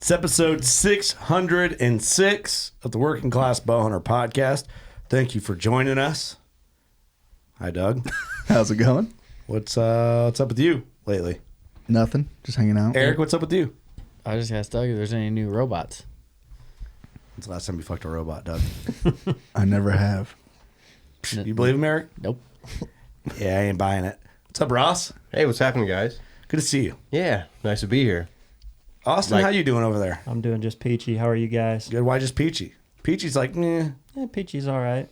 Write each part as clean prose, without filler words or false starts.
It's episode 606 of the Working Class Bowhunter podcast. Thank you for joining us. Hi, Doug. How's it going? What's up with you lately? Nothing. Just hanging out. Eric, what's up with you? I just asked Doug if there's any new robots. When's the last time you fucked a robot, Doug? I never have. You believe him, Eric? Nope. Yeah, I ain't buying it. What's up, Ross? Hey, what's happening, guys? Good to see you. Yeah, nice to be here. Austin, how you doing over there? I'm doing just peachy. How are you guys? Good. Why just Peachy? Peachy's like, meh. Yeah, peachy's all right.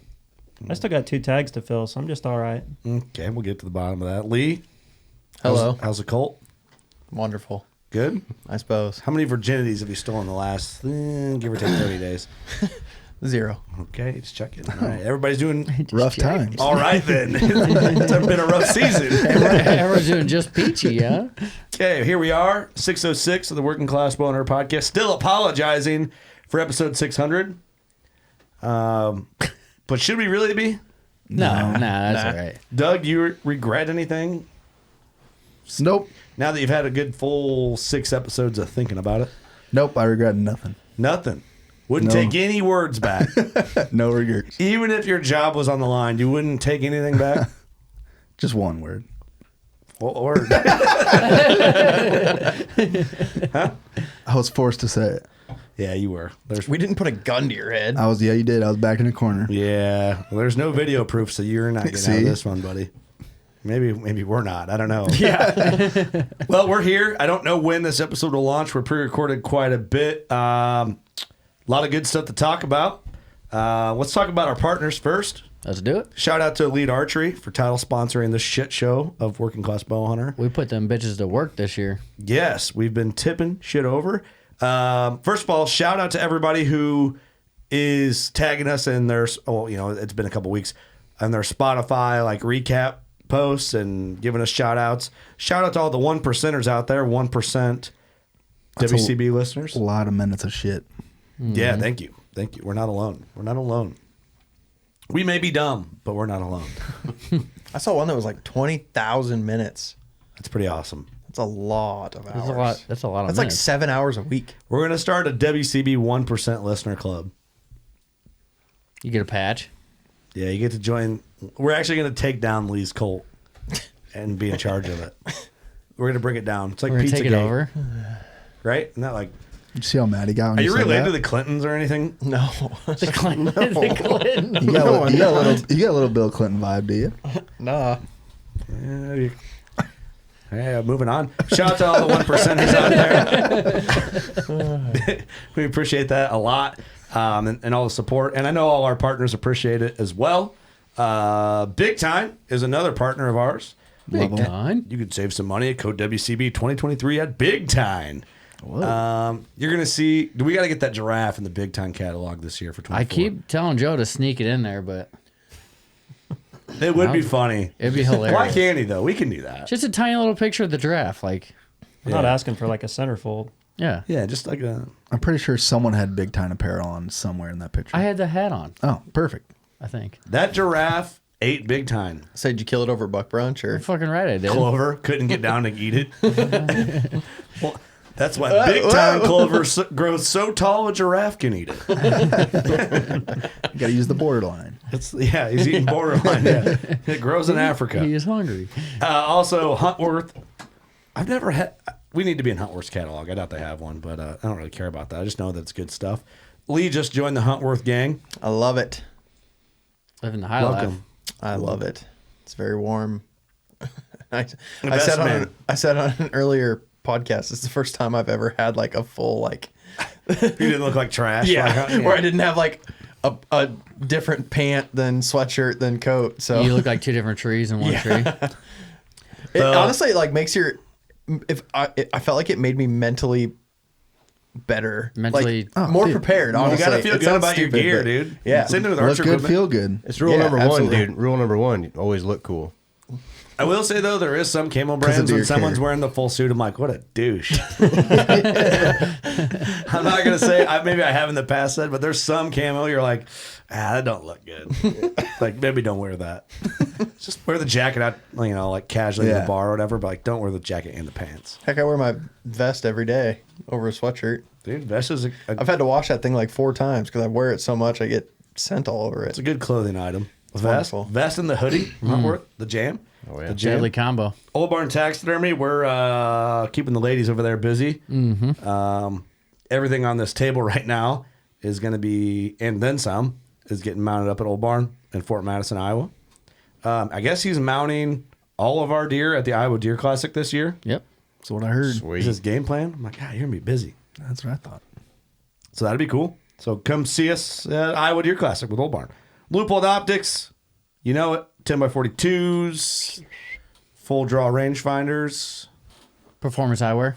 I still got 2 tags to fill, so I'm just all right. Okay, we'll get to the bottom of that. Lee? Hello. How's the Colt? Wonderful, Good? I suppose. How many virginities have you stolen the last, give or take 30 days? 0. Okay, just checking. All right, everybody's doing Rough times. all right then. It's been a rough season. Everyone's doing just peachy, huh? Okay, here we are, 606 of the Working Class Bowhunter podcast. Still apologizing for episode 600. But should we really be? No, that's all right. Doug, you regret anything Nope. now that you've had a good full 6 episodes of thinking about it? Nope. I regret nothing. Nothing. Wouldn't No. take any words back. No regrets. Even if your job was on the line, you wouldn't take anything back? Just one word. What word? I was forced to say it. Yeah, you were. We didn't put a gun to your head. Yeah, you did. I was back in the corner. Yeah. Well, there's no video proof, so you're not getting out See? of this one, buddy. Maybe we're not. I don't know. Yeah. Well, we're here. I don't know when this episode will launch. We're pre-recorded quite a bit. A lot of good stuff to talk about. Let's talk about our partners first. Let's do it. Shout out to Elite Archery for title sponsoring this shit show of Working Class Bowhunter. We put them bitches to work this year. Yes, we've been tipping shit over. First of all, shout out to everybody who is tagging us in their, it's been a couple weeks, on their Spotify recap posts and giving us shout outs. Shout out to all the 1%ers out there, 1% WCB listeners. A lot of minutes of shit. Yeah, thank you. Thank you. We're not alone. We're not alone. We may be dumb, but we're not alone. I saw one that was like 20,000 minutes. That's pretty awesome. That's a lot of hours. That's a lot of That's like minutes. 7 hours a week. We're going to start a WCB 1% listener club. You get a patch. Yeah, you get to join. We're actually going to take down Lee's Colt and be in charge of it. We're going to bring it down. It's like We're gonna Pizza take it over. Right? Isn't that like... Did you see how mad he got when Are you you said related that? to the Clintons or anything? No. The Clinton. The Clinton. You got a little Bill Clinton vibe, do you? Nah. Yeah, moving on. Shout out to all the 1%ers out there. We appreciate that a lot, and all the support. And I know all our partners appreciate it as well. Big Time is another partner of ours. Big time. You could save some money at code WCB 2023 at Big Time. You're gonna see. We got to get that giraffe in the Big Time catalog this year for 24. I keep telling Joe to sneak it in there, but It would be funny. it'd be hilarious. Why can't he though? We can do that. Just a tiny little picture of the giraffe, I'm not asking for like a centerfold. yeah. Yeah, just like a. I'm pretty sure someone had Big Time apparel on somewhere in that picture. I had the hat on, Oh, perfect. I think. That giraffe ate Big Time. So did you kill it over buck brunch or? You're fucking right, I did. Clover couldn't get down to eat it. Well, that's why Big Time Clover grows so tall a giraffe can eat it. You got to use the borderline. He's eating borderline. Yeah. It grows in Africa. He is hungry. Also, Huntworth. I've never had. We need to be in Huntworth's catalog. I doubt they have one, but I don't really care about that. I just know that it's good stuff. Lee just joined the Huntworth gang. I love it. Living the high life. Welcome. I love it. It's very warm. I best man. said on an earlier podcast, it's the first time I've ever had like a full You didn't look like trash. where I didn't have like a different pant than sweatshirt than coat. So You look like 2 different trees in one tree. it honestly makes your I felt like it made me mentally better, Mentally- more prepared. You Honestly, gotta feel It good sounds about your stupid, gear, but- dude. Yeah. Same thing with Look archer good, equipment. feel good. It's rule Yeah, number absolutely. one, dude. Rule number one, you always look cool. I will say though, there is some camo of brands when deer someone's care. wearing the full suit. I'm like, what a douche. I'm not gonna say. Maybe I have in the past said, but there's some camo you're like, that don't look good. Like maybe don't wear that. Just wear the jacket out, like casually in the bar or whatever. But like, don't wear the jacket and the pants. Heck, I wear my vest every day over a sweatshirt. Dude, vest is I've had to wash that thing like 4 times because I wear it so much I get scent all over it's it. a good clothing item. It's Vest, wonderful. vest and the hoodie. Not worth the jam. Oh, yeah. The jam. Deadly combo. Old Barn Taxidermy. We're keeping the ladies over there busy. Everything on this table right now is going to be, and then some, is getting mounted up at Old Barn in Fort Madison, Iowa. I guess he's mounting all of our deer at the Iowa Deer Classic this year. Yep. That's what I heard. Sweet. Is his game plan? I'm like, God, you're going to be busy. That's what I thought. So that'd be cool. So come see us at Iowa Deer Classic with Old Barn. Loophole Optics, you know it. 10x42s, full draw rangefinders. Performance eyewear.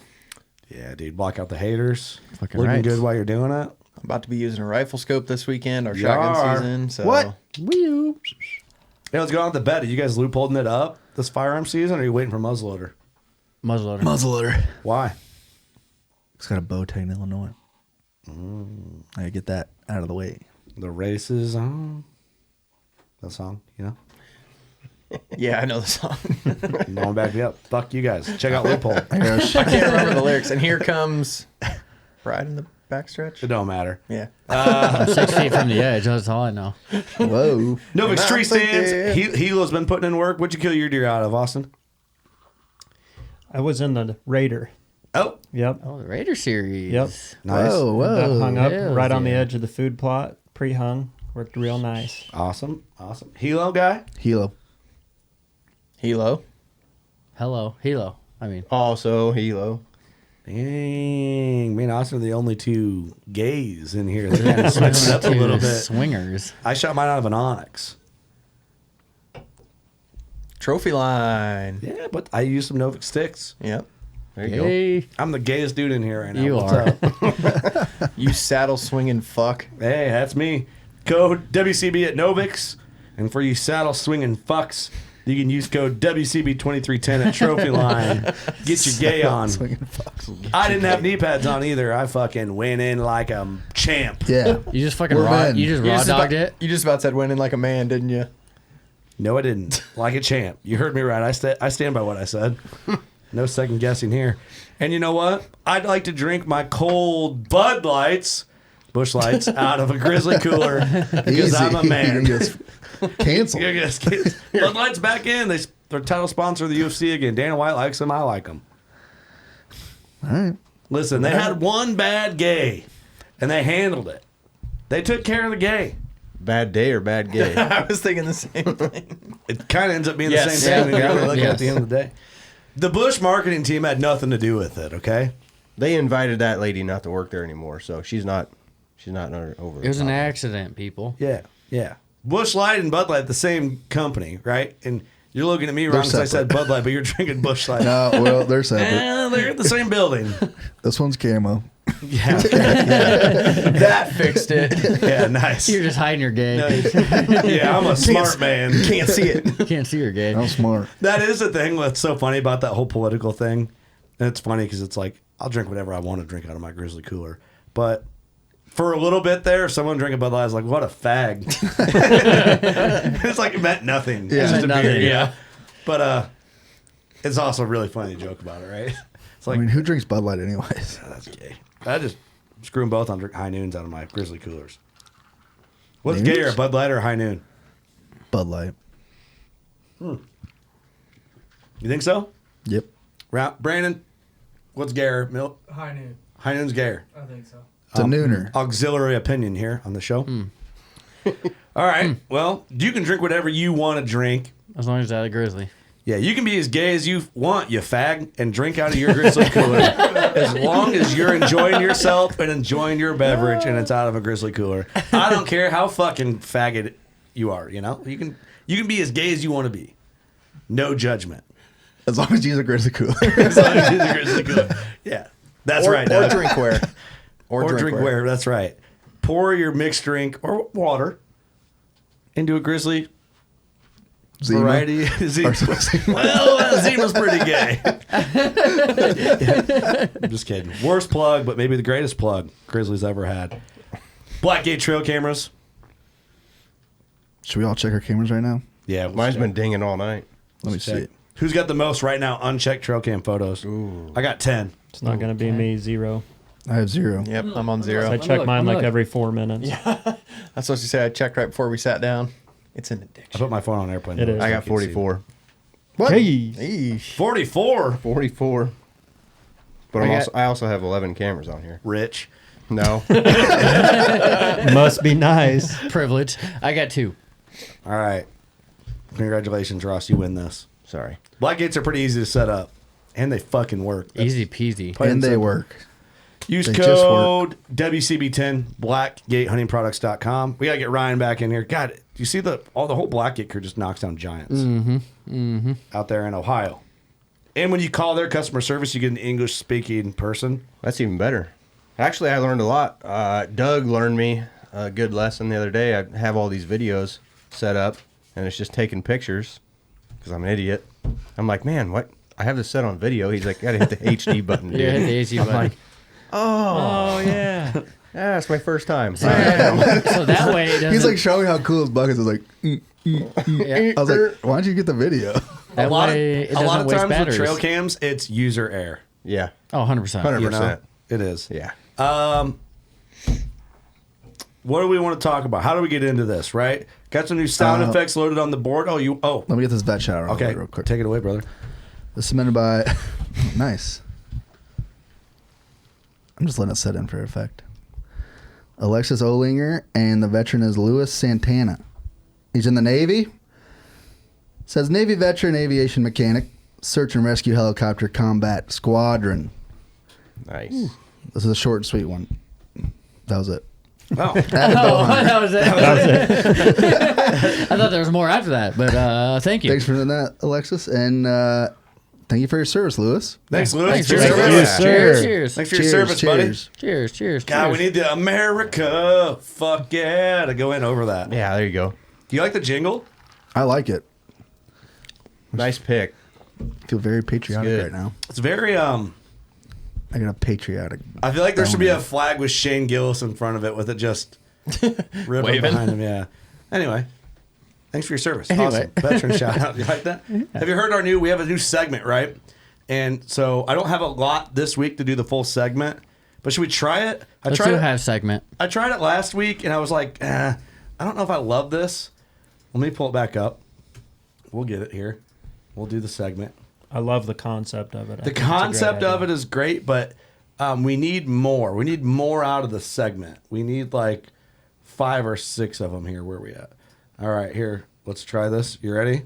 Yeah, dude, block out the haters. Fucking Looking right. good while you're doing it. I'm about to be using a rifle scope this weekend, our You shotgun are. season. So What? Wee. Hey, let's go on with the bet. Are you guys loopholding it up this firearm season, or are you waiting for muzzleloader? Muzzleloader. Muzzleloader. Why? It's got a bow tag in Illinois. I gotta get that out of the way. The race is on. That song, you know? Yeah, I know the song. Going back me up. Fuck you guys. Check out Loophole. I can't remember the lyrics. And here comes Bride in the backstretch. It don't matter. Yeah. I'm 6 feet from the edge. That's all I know. Whoa. Novix I'm tree stands. thinking- Helo's been putting in work. What'd you kill your deer out of, Austin? I was in the Raider. Oh, Yep. Oh, the Raider series. Yep. nice. Whoa, That whoa. hung up Hells right on the yeah. edge of the food plot, pre-hung. Worked real nice. Awesome. Helo guy? Hilo. Hilo. Hello. Hilo. I mean, Also, Hilo. Dang. Me and Austin are the only two gays in here. They kind of switched it up a little two bit. swingers. I shot mine out of an Onyx. Trophy line. Yeah, but I used some Novik sticks. Yep. There you go. Hey. I'm the gayest dude in here right now. You What's are. up? You saddle swinging fuck. Hey, that's me. Code WCB at Novix. And for you saddle swinging fucks, you can use code WCB2310 at Trophy Line. Get your gay on. Swinging fucks. I didn't have knee pads on either. I fucking went in like a champ. Yeah. You just fucking We're raw. men. You just You raw just dogged about, it. You just about said winning like a man, didn't you? No, I didn't. Like a champ. You heard me right. I stand by what I said. No second guessing here. And you know what? I'd like to drink my cold Bud Lights, Bush Lights, out of a Grizzly cooler because I'm a man. Cancel. Bud Lights back in. They're title sponsor of the UFC again. Dana White likes them. I like them. All right. Listen, they had one bad gay, and they handled it. They took care of the gay. Bad day or bad gay? I was thinking the same thing. It kind of ends up being Yes. the same thing when you Yeah. really look at it at the Yes. end of the day. The Bush marketing team had nothing to do with it, okay? They invited that lady not to work there anymore, so she's not over. It was an accident, people. Yeah, yeah. Bush Light and Bud Light, the same company, right? And you're looking at me wrong because I said separate. Bud Light, but you're drinking Bush Light. No, well, they're separate. They're in the same building. This one's camo. Yeah, That fixed it. yeah, nice. You're just hiding your gay. Yeah, I'm a smart man. Can't see it. You can't see your gay. I'm smart. That is the thing that's so funny about that whole political thing. And it's funny because it's like, I'll drink whatever I want to drink out of my Grizzly cooler. But for a little bit there, if someone drinking Bud Light, I was like, what a fag. It's like it meant nothing. It's Yeah. just a Nothing, beer, yeah. But it's also really funny to joke about it, right? It's I like, mean, who drinks Bud Light anyways? that's gay. I just screw them both on drink high noons out of my Grizzly coolers. What's Noons? gayer, Bud Light or high noon? Bud Light. You think so? Yep. Brandon, what's gayer? High noon. High noon's gayer. I think so. It's a nooner. Auxiliary opinion here on the show. All right. Well, you can drink whatever you want to drink. As long as it's out of Grizzly. Yeah, you can be as gay as you want, you fag, and drink out of your Grizzly cooler. As long as you're enjoying yourself and enjoying your beverage and it's out of a Grizzly cooler. I don't care how fucking faggot you are, you know? You can be as gay as you want to be. No judgment. As long as you use a Grizzly cooler. As long as you're a Grizzly cooler. Yeah. That's right. Or Doug. drinkware. Or drinkware. That's right. Pour your mixed drink or water into a Grizzly Zima. variety. Or something. Well, Zima's pretty gay. I'm just kidding. Worst plug, but maybe the greatest plug Grizzlies ever had. Blackgate trail cameras. Should we all check our cameras right now? Yeah, Mine's been dinging all night. Let me see check. it. Who's got the most right now unchecked trail cam photos? Ooh. I got 10. It's not going to be me, 0. I have 0. Yep, I'm on 0. I me check look, mine let me like look. every 4 minutes. That's what you say. I checked right before we sat down. It's an I addiction. put my phone on airplane. It mode is. so I got can't see. 44. What? Jeez. Eesh. 44. 44. But I I also have 11 cameras on here. Rich. No. Must be nice. Privilege. I got 2. All right. Congratulations, Ross. You win this. Sorry. Black gates are pretty easy to set up, and they fucking work. Easy peasy. Plain And they simple. work. Use They just code WCB10 blackgatehuntingproducts.com. We gotta get Ryan back in here. God, do you see the whole Blackgate crew just knocks down giants out there in Ohio. And when you call their customer service, you get an English speaking person. That's even better. Actually, I learned a lot. Doug learned me a good lesson the other day. I have all these videos set up, and it's just taking pictures because I'm an idiot. I'm like, man, what? I have this set on video. He's like, gotta hit the HD button. Dude. Yeah, hit the AC button. like, Oh, yeah. yeah, it's my first time. So that way it doesn't. He's like showing how cool his buckets is. Like, yeah, I was like, why don't you get the video? that a lot way it of, a lot doesn't of waste times batteries. with trail cams, it's user error. Yeah, Oh, 100%. 100%. You know? It is. Yeah. What do we want to talk about? How do we get into this, right? Got some new sound effects loaded on the board. Oh, Let me get this vet shower okay. real quick. Take it away, brother. This is submitted by... Nice. I'm just letting it set in for effect. Alexis Olinger, and the veteran is Louis Santana. He's in the Navy. Says Navy veteran, aviation mechanic, search and rescue helicopter combat squadron. Nice. This is a short and sweet one. That was it. Oh, Oh, that was it. I thought there was more after that, but thank you. Thanks for doing that, Alexis, and thank you for your service, Louis. thanks, Louis. Thanks, Cheers, cheers. Louis. Yes, sir. Cheers, cheers, Thanks for your service, buddy. cheers, cheers. God, we cheers. need the America. Fuck yeah, to go in over that. Yeah, there you go. Do you like the jingle? I like it. Nice pick. I feel very patriotic good. right now. It's very I got a patriotic. I feel like there should be a Boner. flag with Shane Gillis in front of it with it just ripping Waving. behind him. Yeah. Anyway, thanks for your service. Anyway. Awesome. Veteran shout out. You like that? Have you heard we have a new segment, right? And so I don't have a lot this week to do the full segment, but should we try it? Let's do a half segment. I tried it last week and I was like, I don't know if I love this. Let me pull it back up. We'll get it here. We'll do the segment. I love the concept of it. The concept of it is great, but we need more. We need more out of the segment. We need like 5 or 6 of them here. Where are we at? All right, here. Let's try this. You ready?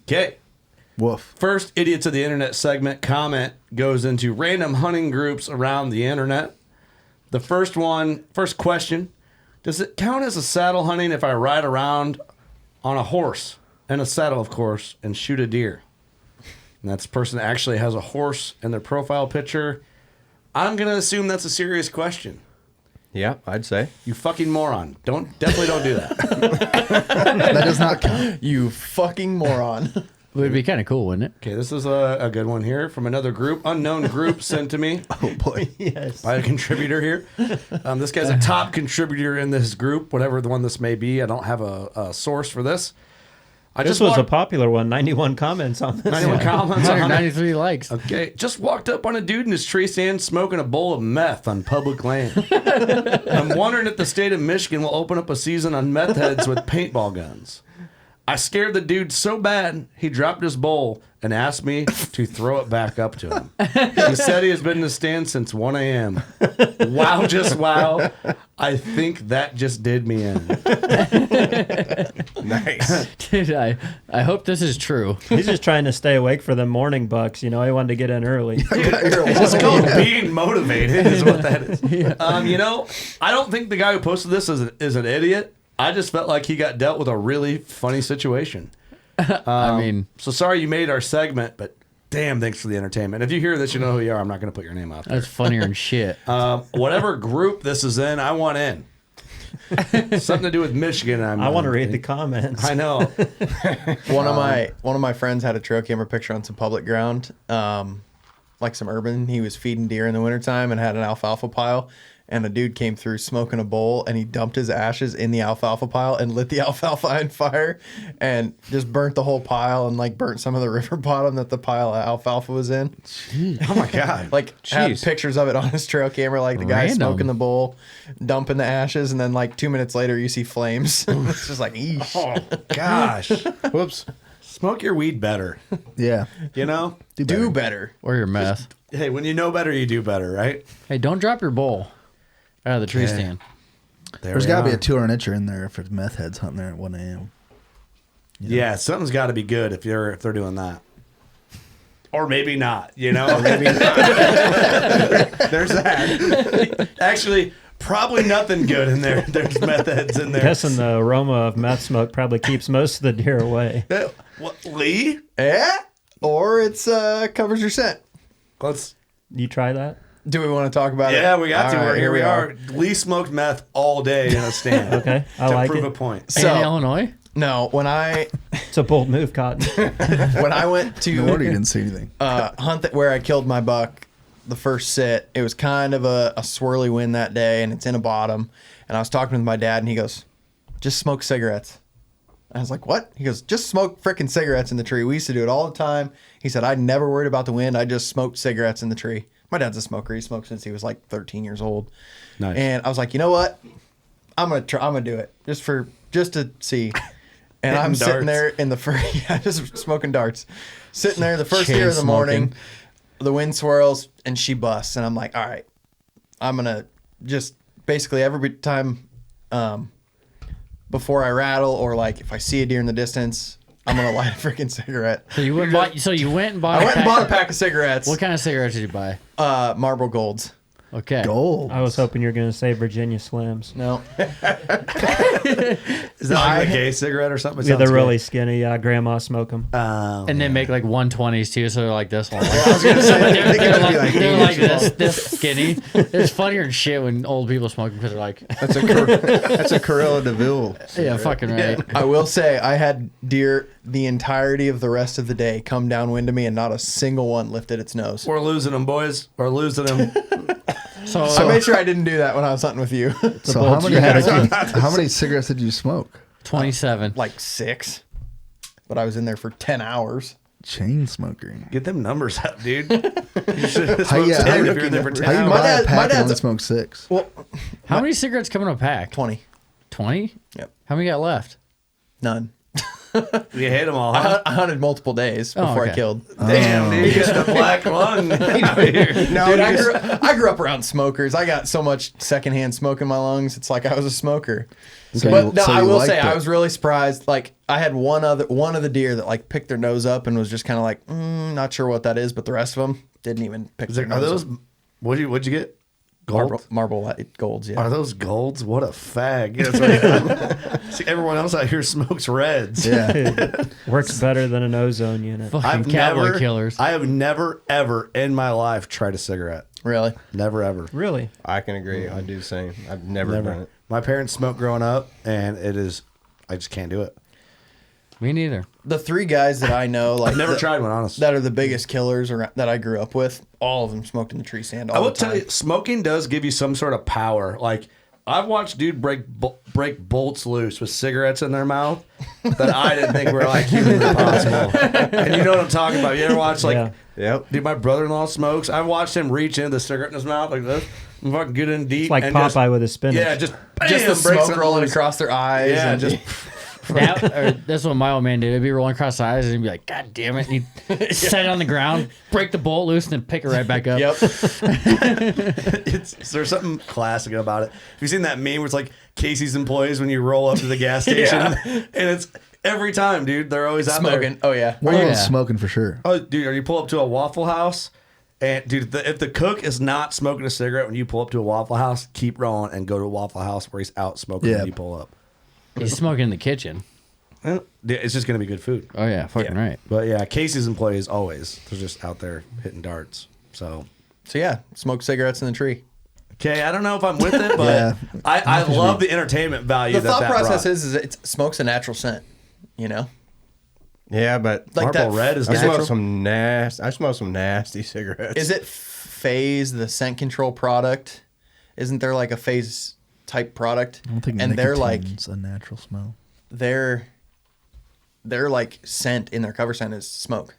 Okay. Woof. First Idiots of the Internet segment comment goes into random hunting groups around the internet. The first question, does it count as a saddle hunting if I ride around on a horse and a saddle, of course, and shoot a deer? And that's the person that actually has a horse in their profile picture. I'm going to assume that's a serious question. Yeah, I'd say. You fucking moron. Definitely don't do that. That does not count. You fucking moron. It would be kind of cool, wouldn't it? Okay, this is a good one here from another group, unknown group sent to me. Oh boy. Yes. By a contributor here. This guy's a top contributor in this group, whatever the one this may be. I don't have a source for this. This was a popular one. 91 comments on this. 91 comments on it. 193 likes. Okay, just walked up on a dude in his tree stand smoking a bowl of meth on public land. I'm wondering if the state of Michigan will open up a season on meth heads with paintball guns. I scared the dude so bad, he dropped his bowl and asked me to throw it back up to him. He said he has been in the stand since 1 a.m. Wow, just wow. I think that just did me in. Nice. Dude, I hope this is true. He's just trying to stay awake for the morning bucks. You know, he wanted to get in early. It's called being motivated, is what that is. I don't think the guy who posted this is an idiot. I just felt like he got dealt with a really funny situation. I mean, So sorry you made our segment, but damn, thanks for the entertainment. If you hear this, you know who you are. I'm not going to put your name out there. that's funnier than shit. Whatever group this is in, I want in. Something to do with Michigan. I want to read the comments. I know. One of my friends had a trail camera picture on some public ground. like some urban. He was feeding deer in the wintertime and had an alfalfa pile. And a dude came through smoking a bowl, and he dumped his ashes in the alfalfa pile and lit the alfalfa on fire and just burnt the whole pile and like burnt some of the river bottom that the pile of alfalfa was in. Oh my god! Like had Jeez. pictures of it on his trail camera, like the guy Random. smoking the bowl, dumping the ashes, and then like 2 minutes later you see flames. It's just like, eesh. Oh gosh! Whoops. Smoke your weed better. Yeah. You know? Do better. Or your meth. Hey, when you know better, you do better, right? Hey, don't drop your bowl out of the tree stand. There's got to be a 200 incher in there if it's meth heads hunting there at 1 a.m. Yeah, something's got to be good if they're doing that. Or maybe not, you know? There's that. Actually, probably nothing good in there. There's meth heads in there. Guessing the aroma of meth smoke probably keeps most of the deer away. What, Lee? Yeah. Or it's covers your scent. Let's. You try that? Do we want to talk about it? Yeah, we got to. All right, Here we are. Lee smoked meth all day in a stand. Okay, I to like prove it. a point. In So Illinois? no, when I It's a bold move, Cotton. when I went No wonder you to didn't see anything. hunt where I killed my buck, the first sit, it was kind of a swirly wind that day, and it's in a bottom. And I was talking with my dad, and he goes, "Just smoke cigarettes." I was like, "What?" He goes, "Just smoke frickin' cigarettes in the tree. We used to do it all the time." He said, "I never worried about the wind. I just smoked cigarettes in the tree." My dad's a smoker. He smoked since he was like 13 years old. Nice. And I was like, you know what? I'm gonna try. I'm gonna do it just to see. And I'm Hitting sitting darts. there in the first, yeah, just smoking darts. Sitting there the first Chain deer of the morning. smoking. The wind swirls and she busts, and I'm like, all right, I'm gonna just basically every time before I rattle or like if I see a deer in the distance, I'm gonna light a freaking cigarette. So you went, and bought I went and bought a pack of cigarettes. What kind of cigarettes did you buy? Marlboro Golds. Okay. Gold. I was hoping you were going to say Virginia Slims. No, Is that like a gay cigarette or something? It Yeah, they're sounds really skinny. Yeah, grandma smoke them. good. And they make like 120s too, so they're like this one. I was gonna say They're like this skinny. It's funnier than shit when old people smoke because they're like, That's a Corella DeVille. yeah, fucking right. I will say I had deer the entirety of the rest of the day come downwind to me, and not a single one lifted its nose. We're losing them, boys. We're losing them. So, I made sure I didn't do that when I was hunting with you. So how many cigarettes did you smoke? 27. Like 6, but I was in there for 10 hours. Chain smoker. Get them numbers up, dude. You should have How smoked you- 10 how if you- you're in there for 10 How you hours. buy dad- a my pack and dad's only a- smoke 6? Well, How many cigarettes come in a pack? 20. 20? Yep. How many got left? None. You hate them all, huh? I hunted multiple days Oh, before I okay. killed. Damn, dude. You got the black lung out here. Dude, I grew up around smokers. I got so much secondhand smoke in my lungs. It's like I was a smoker. So But you- no, so I you will liked say I it. was really surprised. Like I had one of the deer that like picked their nose up and was just kind of like, not sure what that is. But the rest of them didn't even pick their Are nose those, up. what'd you get? Gold? Marble light golds? Yeah. Are those golds? What a fag. That's what See, everyone else out here smokes reds. Yeah. Works better than an ozone unit. Fucking cowboy killers. I have never, ever in my life tried a cigarette. Really? Never, ever. Really? I can agree. I do the same. I've never done Never. it. My parents smoked growing up, and I just can't do it. Me neither. The 3 guys that I know, like I've never tried one, honestly. that are the biggest killers that I grew up with. All of them smoked in the tree stand. All I will the time. tell you, smoking does give you some sort of power. Like, I've watched dude break bolts loose with cigarettes in their mouth that I didn't think were like humanly possible. And you know what I'm talking about. You ever watch like, Yeah. Yep. dude, my brother-in-law smokes. I watched him reach into the cigarette in his mouth like this, and fucking get in deep. It's like and Popeye with his spinach. Yeah, just bam, just the breaks smoke it rolling loose. across their eyes. Yeah, and just That's what my old man did. He'd be rolling across the eyes and he'd be like, God damn it. And he'd set it on the ground, break the bolt loose, and then pick it right back up. Yep. There's something classic about it. Have you seen that meme where it's like Casey's employees when you roll up to the gas station and it's every time, dude, they're always out Smoking. there. Oh yeah. One of yeah. them's smoking for sure. Oh, dude, or you pull up to a Waffle House, and dude, if the cook is not smoking a cigarette when you pull up to a Waffle House, keep rolling and go to a Waffle House where he's out smoking Yeah. when you pull up. He's smoking in the kitchen. Well, it's just gonna be good food. Oh, yeah. Fucking Yeah. right. But yeah, Casey's employees always they're just out there hitting darts. So So yeah, smoke cigarettes in the tree. okay, I don't know if I'm with it, but Yeah. I love the entertainment value. The thought that process brought. is it smoke's a natural scent. You know. Yeah, but Like Marlboro that. Red is I smell natural. some nasty. I smell some nasty cigarettes. Is it Phase, the scent control product? Isn't there like a Phase type product? I don't think and they're like nicotine's a natural smell. their like scent in their cover scent is smoke.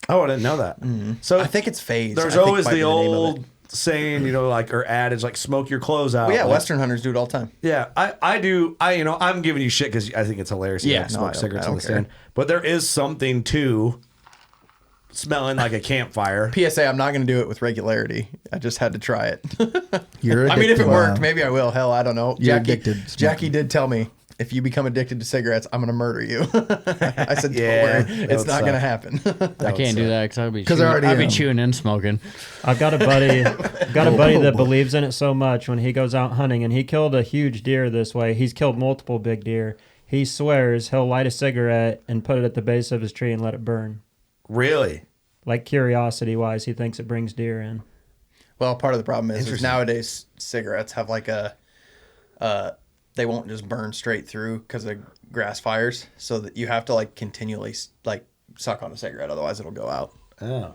Oh, I didn't know that. So I think it's Phase. there's I think always might be the name of old it. saying, like, or adage, like, smoke your clothes out. Well, yeah, Like, Western hunters do it all the time. Yeah, I do. I'm giving you shit because I think it's hilarious. You Yeah, don't no, smoke I don't- cigarettes I on don't the stand. But there is something to smelling like a campfire. PSA, I'm not going to do it with regularity. I just had to try it. You're I mean, if it addicted. worked, Wow. maybe I will. Hell, I don't know. You're addicted to Jackie smoking. did tell me, if you become addicted to cigarettes, I'm going to murder you. I said, don't Yeah, worry. that It's would not going to suck. happen. I can't do that because I'd be 'Cause chewing, I already I'd be am. chewing and smoking. I've got a buddy that believes in it so much when he goes out hunting, and he killed a huge deer this way. He's killed multiple big deer. He swears he'll light a cigarette and put it at the base of his tree and let it burn. Really? Like curiosity wise, he thinks it brings deer in. Well, part of the problem is Interesting. nowadays cigarettes have like they won't just burn straight through because of grass fires. So that you have to like continually like suck on a cigarette. Otherwise it'll go out. Oh.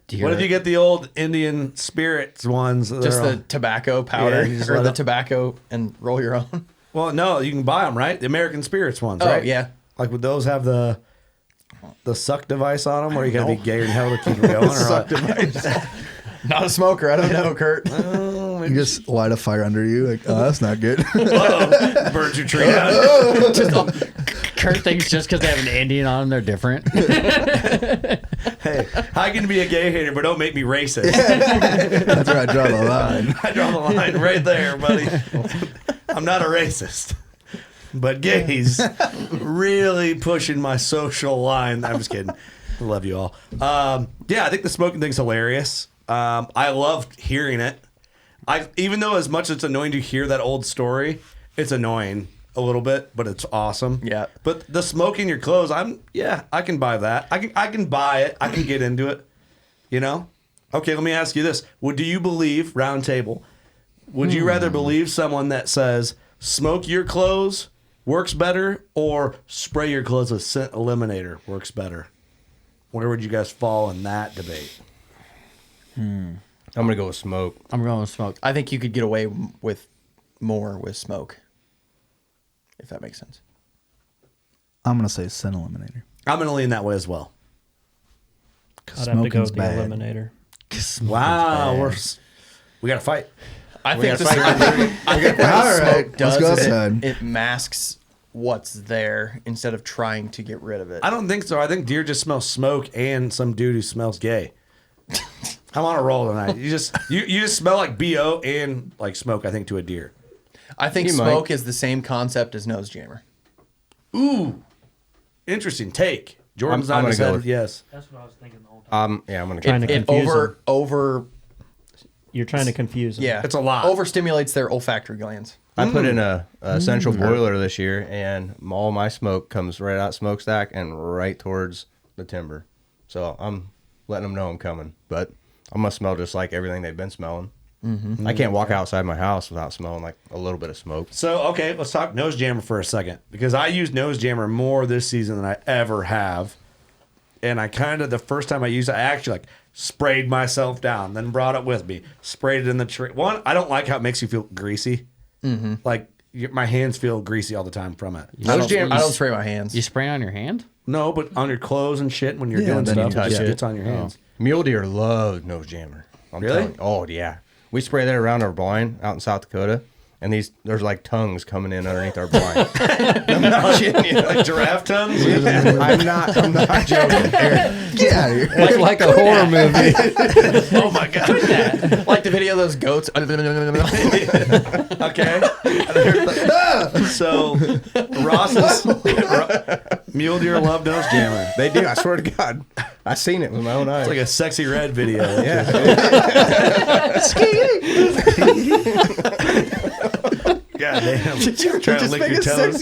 Deer. What if you get the old Indian spirits ones? that Just are the all- tobacco powder you just or let the it- tobacco and roll your own. Well, no, you can buy them, right? The American Spirits ones, Oh, right? yeah. Like, would those have the suck device on them, or you got to be gay in hell to keep it going? Or Suck what? Not a smoker. I don't know, Kurt. You just light a fire under you. Like, oh, that's not good. Uh-oh. Burns your tree down. Kurt thinks just because they have an Indian on them, they're different. Hey, I can be a gay hater, but don't make me racist. That's where I draw the line. I draw the line right there, buddy. I'm not a racist. But gays really pushing my social line. I'm just kidding. I love you all. Yeah, I think the smoking thing's hilarious. I loved hearing it. Even though as much as it's annoying to hear that old story, it's annoying a little bit, but it's awesome. Yeah. But the smoking your clothes, I can buy that. I can buy it. I can get into it. You know? Okay, let me ask you this. Do you believe, round table, would you rather believe someone that says smoke your clothes works better or spray your clothes with scent eliminator works better? Where would you guys fall in that debate? I'm gonna go with smoke. I'm going with smoke. I think you could get away with more with smoke. If that makes sense. I'm gonna say scent eliminator. I'm going to lean that way as well. I'd have to go Smoking's with the bad. eliminator. Wow, we got to fight. I We think gotta fight. I think what All the right, smoke let's does go is outside. it masks what's there instead of trying to get rid of it. I don't think so. I think deer just smell smoke and some dude who smells gay. I'm on a roll tonight. You just smell like BO and like smoke, I think, to a deer. I think You might. smoke is the same concept as nose jammer. Ooh. Interesting take. Jordan's I'm on gonna his go head. with- Yes. That's what I was thinking the whole time. Yeah, I'm gonna. Trying to It confuse them. over You're trying to confuse them. yeah. It's a lot. Overstimulates their olfactory glands. I put in a central boiler this year, and all my smoke comes right out smokestack and right towards the timber. So I'm letting them know I'm coming, but I'm gonna smell just like everything they've been smelling. I can't walk outside my house without smelling like a little bit of smoke. So, okay, let's talk nose jammer for a second because I used nose jammer more this season than I ever have. And I the first time I used it, I actually like sprayed myself down, then brought it with me, sprayed it in the tree. One, I don't like how it makes you feel greasy. Like my hands feel greasy all the time from it. I Nose jam- don't spray my hands. You spray on your hand? No, but on your clothes and shit when you're Yeah, doing then you stuff, it touch just it. gets on your hands. Mule deer love nose jammer. I'm Really? telling you. Oh yeah, we spray that around our blind out in South Dakota, and there's like tongues coming in underneath our blind. I'm not kidding you. Like giraffe tongues? I'm not joking. Get out of here. Like a horror movie. Oh my god. Like the video of those goats. Okay. So Ross's mule deer love nose jammer. They do. I swear to God, I seen it with my own eyes. It's like a sexy red video. yeah. God damn. Trying to lick your toes.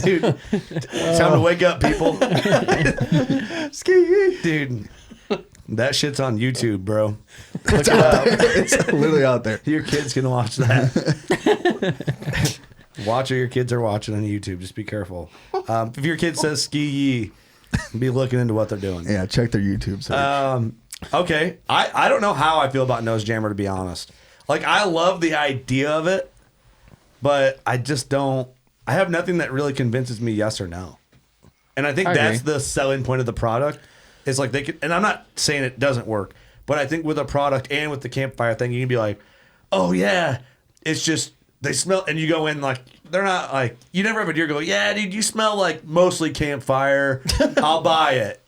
Dude, time to wake up, people. Dude, that shit's on YouTube, bro. Look it up. It's literally out there. Your kids can watch that. Watch what your kids are watching on YouTube. Just be careful. If your kid says ski yee, Be looking into what they're doing. Yeah, check their YouTube search. Okay. I don't know how I feel about nose jammer, to be honest. Like, I love the idea of it, but I just don't. I have nothing that really convinces me yes or no. And I think that's the selling point of the product. Is like they can, and I'm not saying it doesn't work, but I think with a product and with the campfire thing, you can be like, oh yeah, it's just they smell, and you go in like they're not like you never have a deer go, yeah, dude, you smell like mostly campfire. I'll buy it.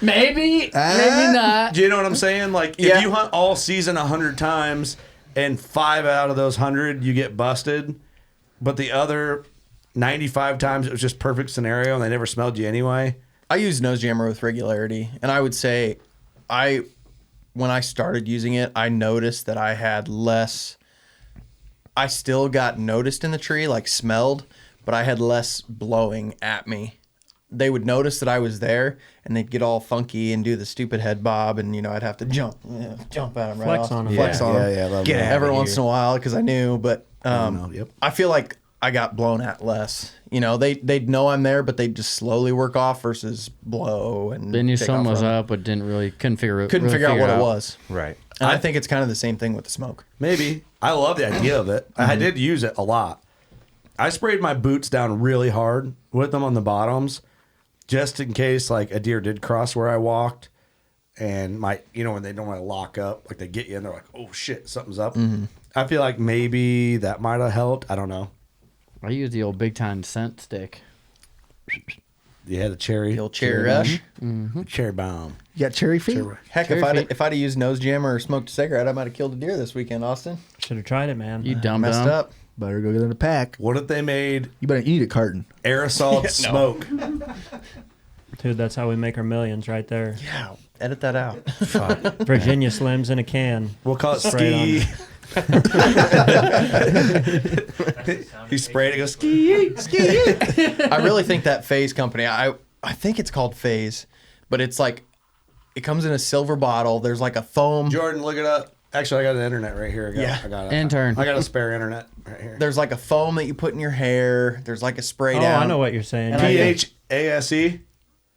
Maybe not. Do you know what I'm saying? Like if you hunt all season 100 times and 5 out of those 100 you get busted, but the other 95 times it was just perfect scenario and they never smelled you anyway. I use nose jammer with regularity, and I would say when I started using it, I noticed that I had less. I still got noticed in the tree, like smelled, but I had less blowing at me. They would notice that I was there, and they'd get all funky and do the stupid head bob, and I'd have to jump at them right Flex off. on 'em. Flex on 'em. Yeah, I love Get that. every once in a while because I knew, but Yep. I feel like I got blown at less. They'd know I'm there, but they'd just slowly work off versus blow and. Then you take sun off was running. up, but couldn't figure Couldn't really figure out what it was. Right. And I think it's kind of the same thing with the smoke. Maybe. I love the idea of it. I did use it a lot. I sprayed my boots down really hard with them on the bottoms, just in case like a deer did cross where I walked, and when they don't want to lock up, like they get you and they're like, oh shit, something's up. I feel like maybe that might have helped. I don't know. I use the old big time scent stick. Yeah, the cherry. The old cherry rush. Cherry bomb. You got cherry feet? Heck, Cherry if I'd have used nose jammer or smoked a cigarette, I might have killed a deer this weekend, Austin. Should have tried it, man. You dumb Messed dumb. up. Better go get in a pack. What if they made You need a carton. aerosol smoke? Dude, that's how we make our millions right there. Yeah, edit that out. Virginia Slims in a can. We'll call it Spray ski. He sprayed it, goes ski, ski. I really think that Phase company, I think it's called Phase, but it's like, it comes in a silver bottle. There's like a foam. Jordan, look it up. Actually, I got the internet right here. I got it. Intern. I got a spare internet right here. There's like a foam that you put in your hair. There's like a spray Oh, down. I know what you're saying. And I think- PHASE.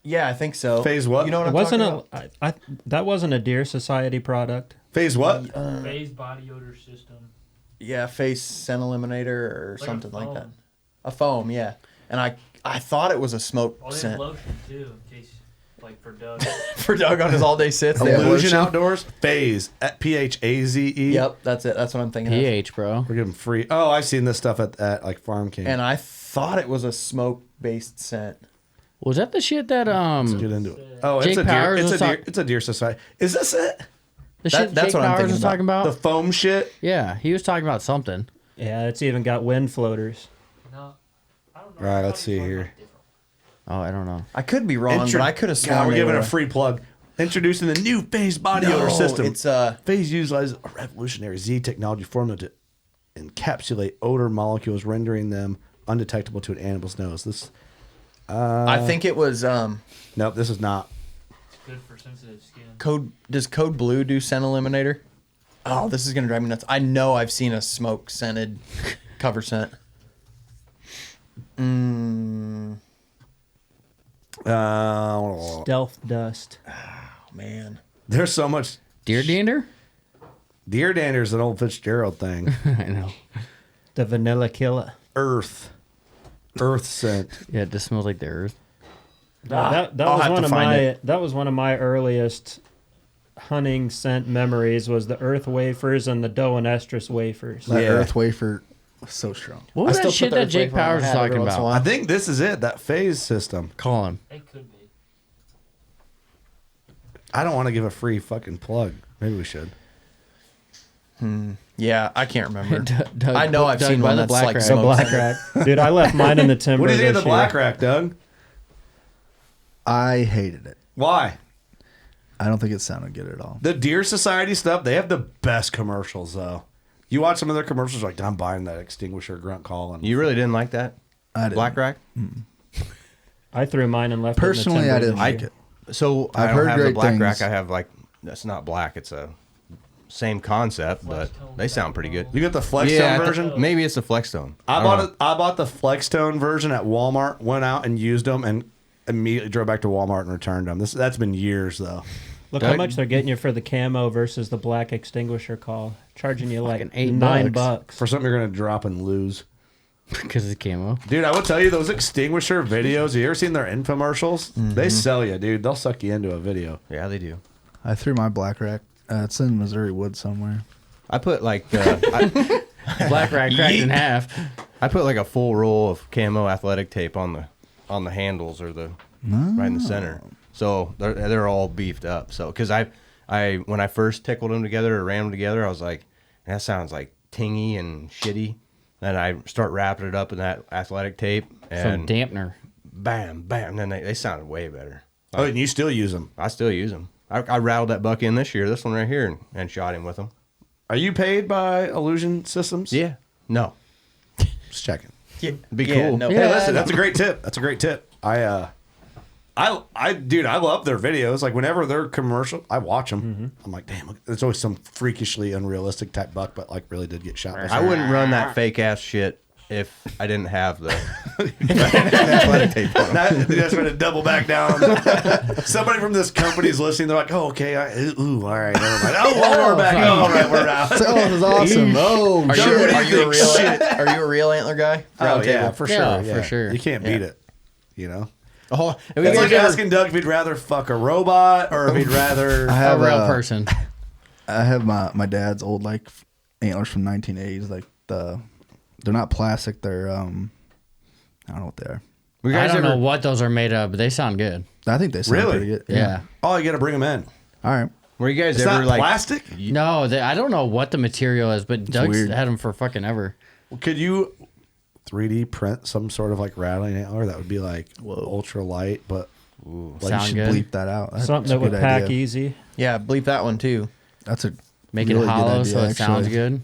Yeah, I think so. Phase what? You know what It I'm wasn't talking about? that wasn't a Deer Society product. Phase what? Phase body odor system. Yeah, Phase scent eliminator or Like a something like that. foam. A foam, yeah. And I thought it was a smoke Oh, they have scent. lotion too, in case, like for Doug. For Doug on his all day sits. they have Illusion lotion. Outdoors. Phase. At PHAZE. Yep, that's it. That's what I'm thinking of. pH, bro. We're giving free. Oh, I've seen this stuff at like Farm King. And I thought it was a smoke based scent. Was that the shit that Let's get into it. Oh, Jake it's a deer. Powers It's a was deer. talk- It's a deer society. Is this it? the shit that's Jake what I'm Powers thinking was about. talking about? The foam shit. Yeah, he was talking about something. Yeah, it's even got wind floaters. No, I don't know. Right, I let's thought he see was here. talking about different. Oh, I don't know. I could be wrong, but I could have sworn God, we're they giving were a free plug. Introducing the new Phase body odor system. It's Phase utilizes a revolutionary Z technology formula to encapsulate odor molecules, rendering them undetectable to an animal's nose. This. I think it was Nope, this is not. It's good for sensitive skin. Code. Does Code Blue do scent eliminator? Oh, this is gonna drive me nuts. I know I've seen a smoke scented cover scent. Stealth dust. Oh, man. There's so much. Deer dander? Deer dander's an old Fitzgerald thing. I know. The vanilla killer. Earth scent. Yeah, it just smells like the earth. That I'll was have one to of find my it. that was one of my earliest hunting scent memories was the earth wafers and the doe and estrus wafers. That Yeah. earth wafer was so strong. What was I still that shit put that Earth Jake Wafer on my Powers was hat every talking once in a about? while. I think this is it. That Phase system. Call him. It could be. I don't want to give a free fucking plug. Maybe we should. Yeah, I can't remember. Doug- I know I've Doug seen by one the that's black like rack. smoke Black scented. rack. Dude, I left mine in the timber. What do you think of the this year. black rack, Doug? I hated it. Why? I don't think it sounded good at all. The Deer Society stuff, they have the best commercials, though. You watch some of their commercials, like, I'm buying that extinguisher grunt call. And You really didn't like that? I didn't. Black rack? I threw mine and left Personally, it in the I timber didn't this like year. it. So I I've don't heard have the great black things. rack. I have like that's not black. It's a same concept, but they sound pretty good. You got the Flextone Yeah, version? maybe it's the Flexstone. I don't bought know. it. I bought the Flextone version at Walmart. Went out and used them, and immediately drove back to Walmart and returned them. That's been years though. Look how much they're getting you for the camo versus the black extinguisher call. Charging you like Fucking $9 For something you're gonna drop and lose. Because it's camo. Dude, I will tell you, those extinguisher videos, have you ever seen their infomercials? They sell you, dude. They'll suck you into a video. Yeah, they do. I threw my black rack. It's in Missouri Woods somewhere. I put like Black rack cracked in half. I put like a full roll of camo athletic tape on the handles or the right in the center. So they're all beefed up. So because I when I first tickled them together or ran them together, I was like, that sounds like tingy and shitty. Then I start wrapping it up in that athletic tape Some and dampener. bam, bam. Then they sounded way better. Oh, and you still use them. I still use them. I rattled that buck in this year, this one right here, and shot him with them. Are you paid by Illusion Systems? Yeah. No. Just checking. Be cool. No. Hey, listen, that's a great tip. That's a great tip. Dude, I love their videos. Like whenever they're commercial, I watch them. I'm like, damn, look, it's always some freakishly unrealistic type buck, but like really did get shot. By I wouldn't run that fake ass shit if I didn't have the athletic tape on. That's going to double back down. Somebody from this company is listening. They're like, oh, okay. All right, never mind. Oh, well, we're back. Oh, all right, we're out. Oh, this is awesome. Oh, Are shit. you a real antler guy? Oh, Round yeah, table. for Yeah, sure. for sure. You can't beat it, you know? Oh, It's like asking Doug if he'd rather fuck a robot or if he'd rather... I A have real person. I have my dad's old like antlers from 1980s. Like they're not plastic. They're I don't know what they are. I don't know what those are made of, but they sound good. I think they sound Really? pretty good. Yeah. Oh, you got to bring them in. All right. Were you guys It's ever not like plastic? No, I don't know what the material is, but Doug's weird. had them for fucking ever. Could you 3D print some sort of like rattling antler that would be like ultra light, but Like Sound you should good. bleep that out. That's Something a that would good pack idea. easy. Yeah, bleep that one too. That's a Make really it good hollow idea, so it sounds actually. good.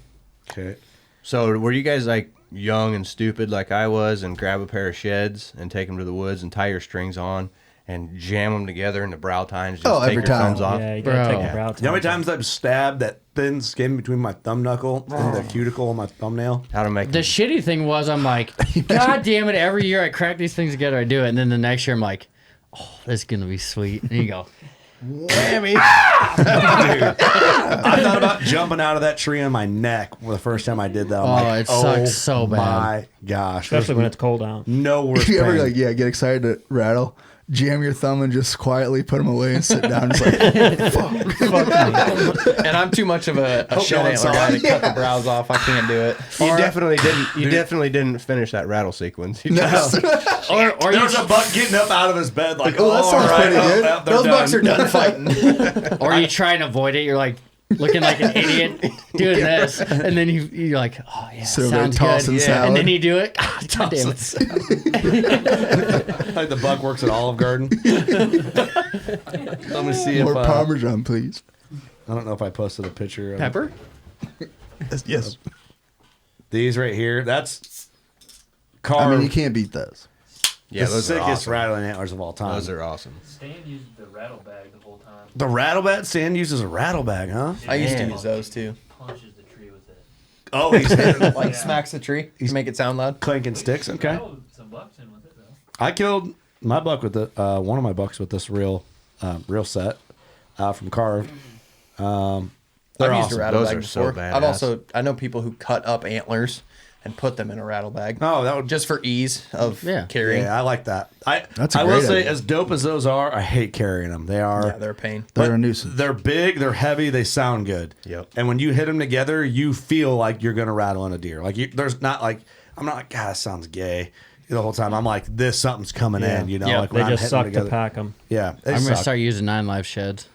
okay. So were you guys like young and stupid like I was and grab a pair of sheds and take them to the woods and tie your strings on and jam them together in the brow tines? Just Oh, take every your time. thumbs off. Yeah, you gotta Bro. take the brow You know how many tines times I've stabbed that thin skin between my thumb knuckle and the cuticle on my thumbnail? How to make The shitty thing was, I'm like, God damn it! Every year I crack these things together, I do it, and then the next year I'm like, oh, this is gonna be sweet. And you go, whammy. I thought about jumping out of that tree on my neck the first time I did that. I'm Oh, like, it sucks so bad. My gosh. especially when There's it's cold out. no worse You ever pain. get excited to rattle, jam your thumb and just quietly put them away and sit down. Just like And I'm too much of a Hope shed no one antler saw guy to it. cut the brows off. I can't do it. You definitely didn't. You definitely didn't finish that rattle sequence. You just- or There you was a buck getting up out of his bed like, Oh, that all sounds right, pretty good. they're Those done. bucks are done fighting. or you try and avoid it. You're like looking like an idiot doing this, and then you're like, oh yeah, sit over there sounds tossing good. salad. And then you do it. God damn it. Like the buck works at Olive Garden. I'm gonna see More if Parmesan, please. I don't know if I posted a picture of Pepper. Yes. these right here. That's I carved. mean, you can't beat those. yeah, the those are sickest awesome. rattling antlers of all time. Those are awesome. Stan used the rattle bag the whole time. The rattle bag. Stan uses a rattle bag, huh? I used to Man. use those too. Punches the tree with it. Oh, he's hitting, Like smacks the tree to make it sound loud. clanking sticks. Okay. Rattled some bucks in with it though. I killed my buck with the one of my bucks with this real set from Carve. They're I've used awesome. a rattle Those bag are so before. I've badass. I know people who cut up antlers and put them in a rattle bag. Oh, that would Just for ease of Yeah. carrying. Yeah, I like that. That's a I will great say, idea. as dope as those are, I hate carrying them. They are. Yeah, they're a pain. They're but a nuisance. They're big, they're heavy, they sound good. Yep. And when you hit them together, you feel like you're gonna rattle in a deer. Like there's not like I'm not like God, that sounds gay. The whole time I'm like this something's coming Yeah. in. You know, Yeah, like when They I'm just hitting suck them to together. pack them. Yeah, they I'm gonna suck. start using 9 Live sheds.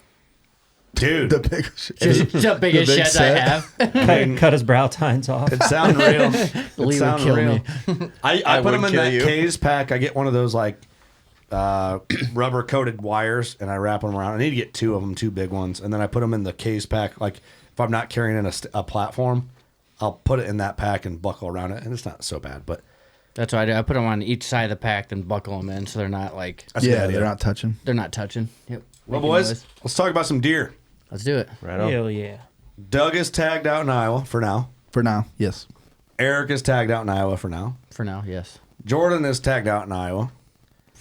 Dude. The big shit. Just the biggest big sheds I set. have. Cut his brow tines off. It sound real. Lee It would sound kill real. me. I put would them in kill that you. K's pack. I get one of those like rubber coated wires and I wrap them around. I need to get 2 of them, 2 big ones, and then I put them in the K's pack. Like if I'm not carrying in a platform, I'll put it in that pack and buckle around it, and it's not so bad. But That's what I do. I put them on each side of the pack, then buckle them in, so they're not like that's a good Yeah, idea. they're not touching. they're not touching. Yep. Well, Making boys, noise. let's talk about some deer. Let's do it. Right on. Hell yeah. Doug is tagged out in Iowa for now. For now, yes. Eric is tagged out in Iowa for now. For now, yes. Jordan is tagged out in Iowa.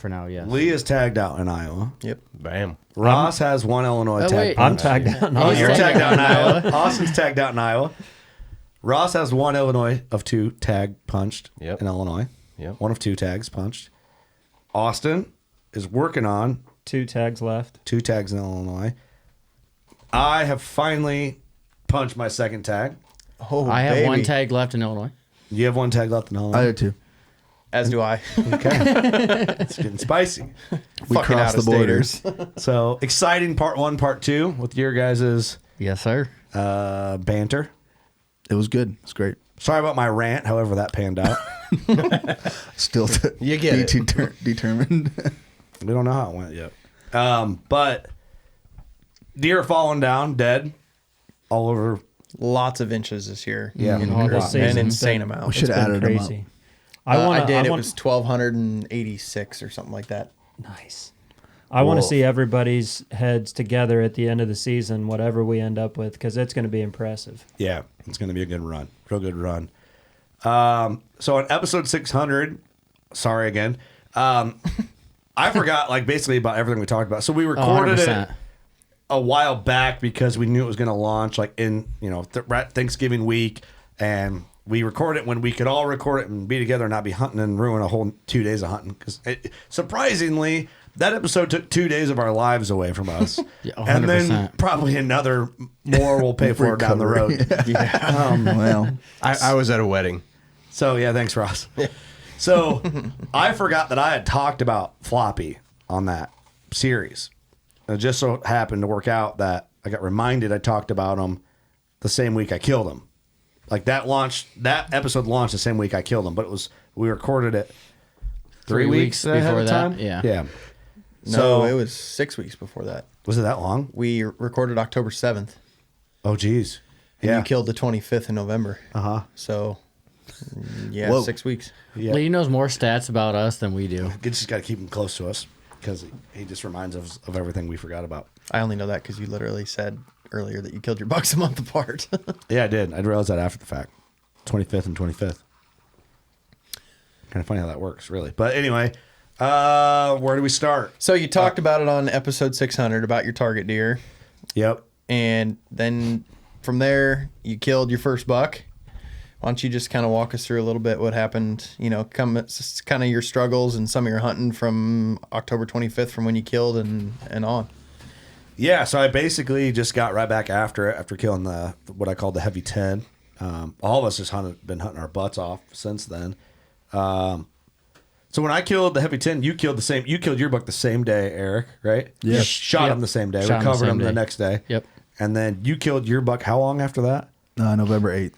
for now, yes. Lee is tagged out in Iowa. Yep. Bam. Ross has one Illinois Oh, tag. wait. I'm punched. tagged out. Oh, you're He's tagged out in Iowa. Iowa. Austin's tagged out in Iowa. Ross has one Illinois of 2 tag punched Yep. in Illinois. Yep. 1 of 2 tags punched. Austin is working on 2 tags left. 2 tags in Illinois. I have finally punched my second tag. Oh, I have baby. one tag left in Illinois. You have 1 tag left in I Illinois. do too. As do I. Okay. It's getting spicy. We Fucking crossed the out-of-staters. border. So exciting part 1, part 2 with your guys' Yes, sir. banter. It was good. It's great. Sorry about my rant, however that panned out. Still You get it. determined. We don't know how it went yet. But deer falling down, dead, all over. Lots of inches this year. Yeah. In All an this season. insane It's amount. We should It's have been added them up. crazy. I did. It want- was 1,286 or something like that. Nice. I want to Wolf. see everybody's heads together at the end of the season, whatever we end up with, because it's going to be impressive. Yeah, it's going to be a good run. Real good run. So on episode 600, sorry again, I forgot like basically about everything we talked about. So we recorded it 100%. a while back because we knew it was going to launch like in, Thanksgiving week. And we record it when we could all record it and be together and not be hunting and ruin a whole 2 days of hunting. Because surprisingly, that episode took 2 days of our lives away from us. Yeah, and then 100%. probably another more we'll pay for down the road. Well, I was at a wedding. So yeah, thanks, Ross. So I forgot that I had talked about Floppy on that series. It just so happened to work out that I got reminded I talked about him the same week I killed him. Like that episode launched the same week I killed him, but we recorded it 3 weeks ahead before of that, time. yeah. Yeah. No, So it was 6 weeks before that. was it that long? We recorded October 7th. Oh, geez. And Yeah. you killed the 25th in November. Uh-huh. So, yeah, Whoa. 6 weeks. Yeah. Lee knows more stats about us than we do. You just got to keep him close to us because he just reminds us of everything we forgot about. I only know that because you literally said earlier that you killed your bucks a month apart. Yeah, I did. I realized that after the fact. 25th and 25th. Kind of funny how that works, really. But anyway, where do we start? So you talked about it on episode 600 about your target deer. Yep. And then from there, you killed your first buck. Why don't you just kind of walk us through a little bit what happened, kind of your struggles and some of your hunting from October 25th from when you killed and on. Yeah, so I basically just got right back after killing what I call the heavy 10. All of us just been hunting our butts off since then. So when I killed the heavy 10, you killed your buck the same day, Eric, right? Yeah. Shot him the same day. Shot him the Recovered him same the day. next day. Yep. And then you killed your buck how long after that? November 8th.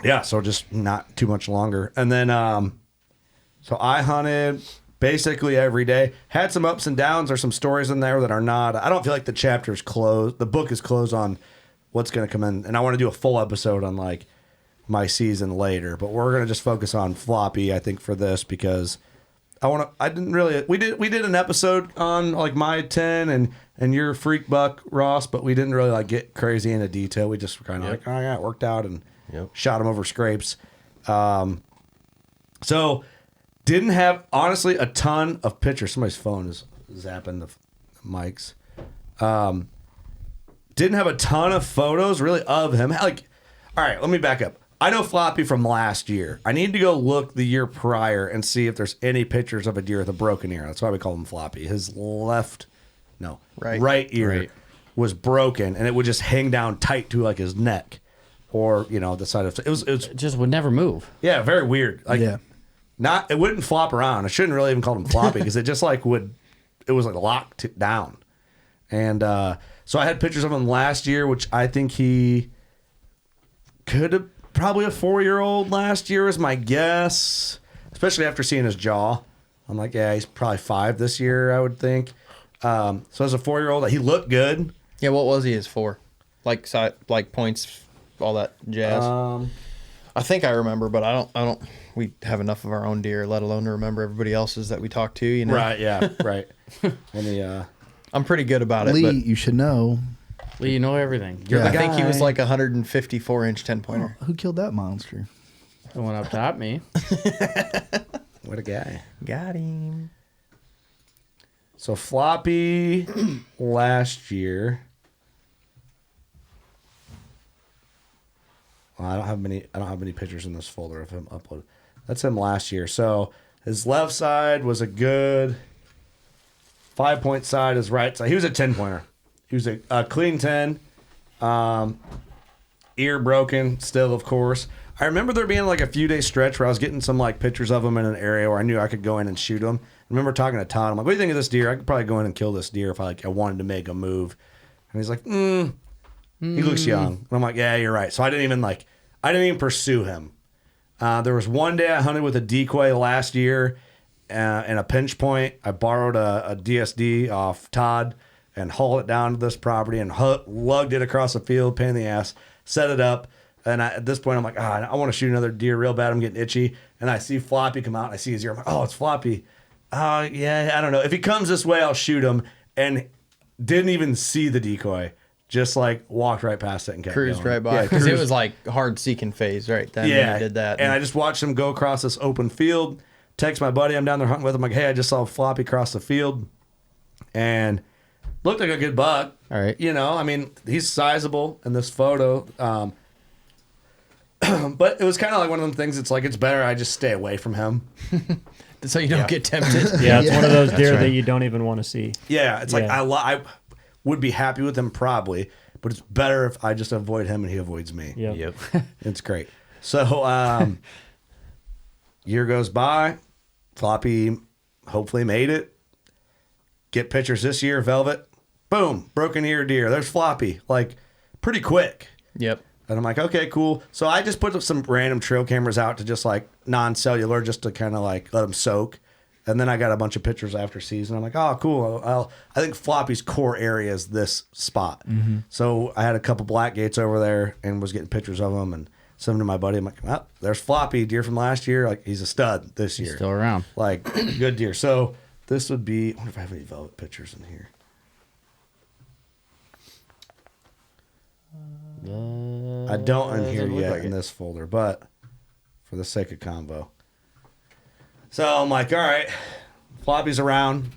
Yeah, so just not too much longer. And then, so I hunted basically every day. Had some ups and downs. There's some stories in there that are not. I don't feel like the chapter's closed. The book is closed on what's going to come in. And I want to do a full episode on like my season later. But we're going to just focus on Floppy, I think, for this because we did an episode on like my 10 and your freak buck, Ross, but we didn't really like get crazy into detail. We just were kind of like, oh yeah, it worked out and shot him over scrapes. So didn't have honestly a ton of pictures. Somebody's phone is zapping the mics. Didn't have a ton of photos really of him. Like, all right, let me back up. I know Floppy from last year. I need to go look the year prior and see if there's any pictures of a deer with a broken ear. That's why we call him Floppy. His right ear was broken, and it would just hang down tight to like his neck, or the side of it was. It just would never move. Yeah, very weird. Like, Yeah. it wouldn't flop around. I shouldn't really even call him floppy because it just like it was like locked down. And so I had pictures of him last year, which I think he could have probably a 4-year-old last year is my guess, especially after seeing his jaw. I'm like, yeah, he's probably 5 this year, I would think. So as a 4-year-old, he looked good. Yeah, what was he as for? Like points, all that jazz. I think I remember, but I don't. We have enough of our own deer, let alone to remember everybody else's that we talk to. Right, yeah, right. And I'm pretty good about it. Lee, But you should know. Lee, you know everything. Yeah. I think he was like 154-inch 10-pointer. Who killed that monster? The one up top, me. What a guy. Got him. So Floppy last year. Well, I don't have many pictures in this folder of him uploaded. That's him last year. So his left side was a good 5-point side. His right side, he was a 10-pointer. He was a clean 10. Ear broken, still, of course. I remember there being like a few day stretch where I was getting some like pictures of him in an area where I knew I could go in and shoot him. I remember talking to Todd. I'm like, "What do you think of this deer? I could probably go in and kill this deer if I wanted to make a move." And he's like, He looks young." And I'm like, "Yeah, you're right." So I didn't even pursue him. There was one day I hunted with a decoy last year and a pinch point. I borrowed a DSD off Todd and hauled it down to this property and lugged it across the field, pain in the ass, set it up. And at this point, I'm like, I want to shoot another deer real bad. I'm getting itchy. And I see Floppy come out, and I see his ear. I'm like, oh, it's Floppy. Yeah, I don't know. If he comes this way, I'll shoot him. And didn't even see the decoy. Just like walked right past it and kept Cruised going. right by. Because it was like hard seeking phase right then when he did that. And I just watched him go across this open field. Text my buddy. I'm down there hunting with him. Like, hey, I just saw Floppy cross the field. And looked like a good buck. All right. You know, I mean, he's sizable in this photo. But it was kind of like one of them things. It's like, it's better I just stay away from him. So you don't get tempted. Yeah, it's one of those deer right. that you don't even want to see. Yeah, it's like Yeah. I would be happy with him probably, but it's better if I just avoid him and he avoids me. Yep. It's great. So year goes by, Floppy hopefully made it. Get pictures this year, Velvet. Boom, broken ear deer. There's Floppy, like pretty quick. Yep. And I'm like, okay, cool. So I just put some random trail cameras out to just like non-cellular, just to kind of like let them soak. And then I got a bunch of pictures after season. I'm like, oh, cool. I think Floppy's core area is this spot. Mm-hmm. So I had a couple black gates over there and was getting pictures of them and sent them to my buddy. I'm like, well, there's Floppy, deer from last year. Like, he's a stud this year. Still around. Like, good deer. So this would be, I wonder if I have any velvet pictures in here. I don't in here doesn't look yet like in it. this folder, but for the sake of combo. So I'm like, all right, Floppy's around.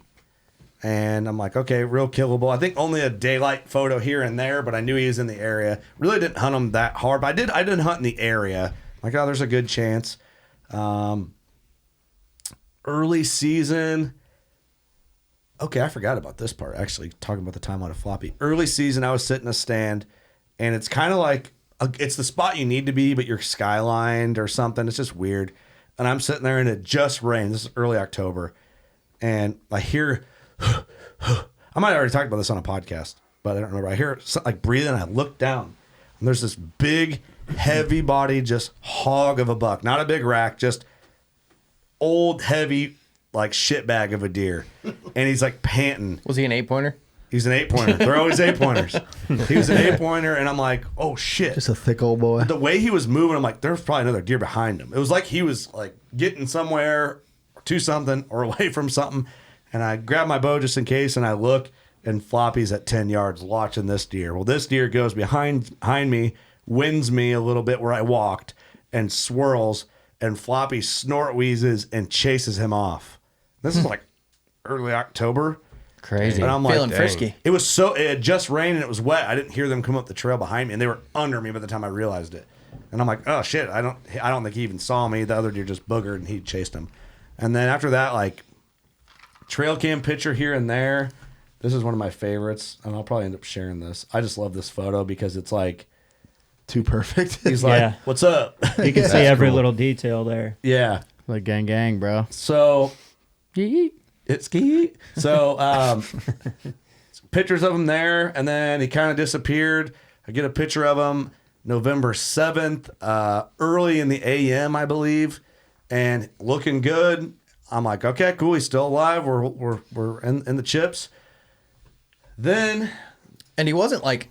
And I'm like, okay, real killable. I think only a daylight photo here and there, but I knew he was in the area. Really didn't hunt him that hard, but I did hunt in the area. Like, oh, there's a good chance. Early season. Okay, I forgot about this part, actually, talking about the timeline of Floppy. Early season, I was sitting in a stand, and it's kind of like, it's the spot you need to be, but you're skylined or something. It's just weird. And I'm sitting there, and it just rained. This is early October. And I hear, I might have already talked about this on a podcast, but I don't remember. I hear like breathing, and I look down, and there's this big, heavy body, just hog of a buck. Not a big rack, just old, heavy, like shitbag of a deer. And he's like panting. Was he an 8-pointer? He's an 8-pointer. They're always 8-pointers. He was an 8-pointer, and I'm like, oh shit. Just a thick old boy. The way he was moving, I'm like, there's probably another deer behind him. It was like he was like getting somewhere to something or away from something. And I grab my bow just in case, and I look, and Floppy's at 10 yards watching this deer. Well, this deer goes behind me, winds me a little bit where I walked, and swirls, and Floppy snort wheezes and chases him off. This is like early October. Crazy. And I'm like, Feeling dang. frisky. It had just rained and it was wet. I didn't hear them come up the trail behind me, and they were under me by the time I realized it. And I'm like, oh shit, I don't think he even saw me. The other deer just boogered and he chased him. And then after that, like trail cam picture here and there. This is one of my favorites, and I'll probably end up sharing this. I just love this photo because it's like Too perfect. he's like, Yeah. what's up? You can see every little detail there. Yeah. Like gang, bro. So Yeet. it's key. So pictures of him there, and then he kind of disappeared. I get a picture of him November 7th, early in the AM, I believe, and looking good. I'm like, okay, cool. He's still alive. We're in the chips. Then And he wasn't like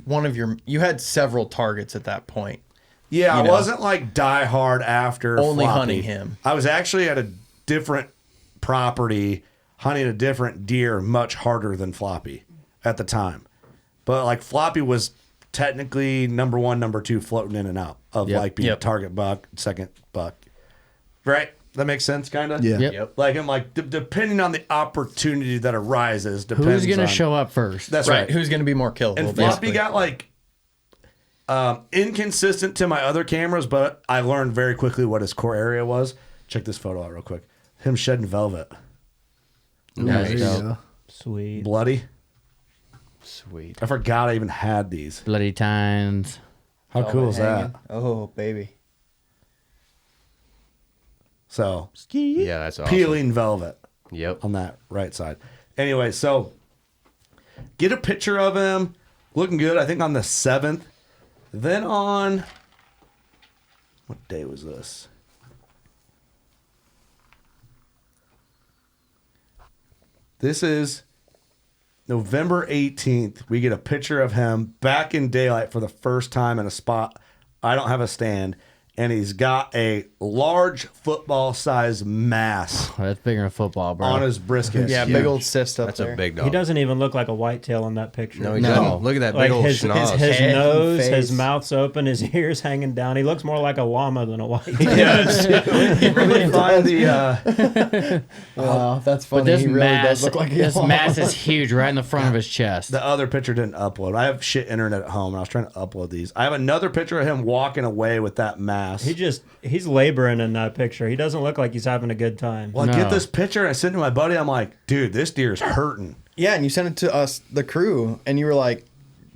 one of your. You had several targets at that point. yeah, You I know. wasn't like die hard after Only Floppy. hunting him. I was actually at a different property hunting a different deer much harder than Floppy at the time. But like Floppy was technically number 1, number 2 floating in and out of Yep. like being Yep. target buck, second buck. Right? That makes sense, kind of. Yeah. Yep. Like I'm like, depending on the opportunity that arises, depends. Who's gonna on, show up first? That's Right. right. Who's going to be more killable? And Floppy basically. got like inconsistent to my other cameras, but I learned very quickly what his core area was. Check this photo out real quick. Him shedding velvet, There you Nice. go. Sweet. bloody. Sweet. I forgot I even had these. Bloody times. How Velvet cool is hanging. that? Oh, baby. So Yeah, that's awesome. peeling velvet Yep. on that right side. Anyway, so get a picture of him looking good. I think on the 7th. Then on what day was this? This is November 18th. We get a picture of him back in daylight for the first time in a spot. I don't have a stand. And he's got a large football-sized mass Oh, that's bigger than football, bro. on his brisket. Yeah, big old cyst up That's there. a big dog. He doesn't even look like a whitetail in that picture. No, he No. doesn't. Look at that Like big old his schnoz. his Head and nose, his face. mouth's open, his ears hanging down. He looks more like a llama than a whitetail. Yes. You really find the Wow, that's funny. But this he really mass, does look like a this llama. mass is huge, right in the front of his chest. the other picture didn't upload. I have shit internet at home, and I was trying to upload these. I have another picture of him walking away with that mass. He's laboring in that picture. He doesn't look like he's having a good time. Well, I No. get this picture, and I send it to my buddy. I'm like, dude, this deer's hurting. Yeah, and you sent it to us, the crew, and you were like,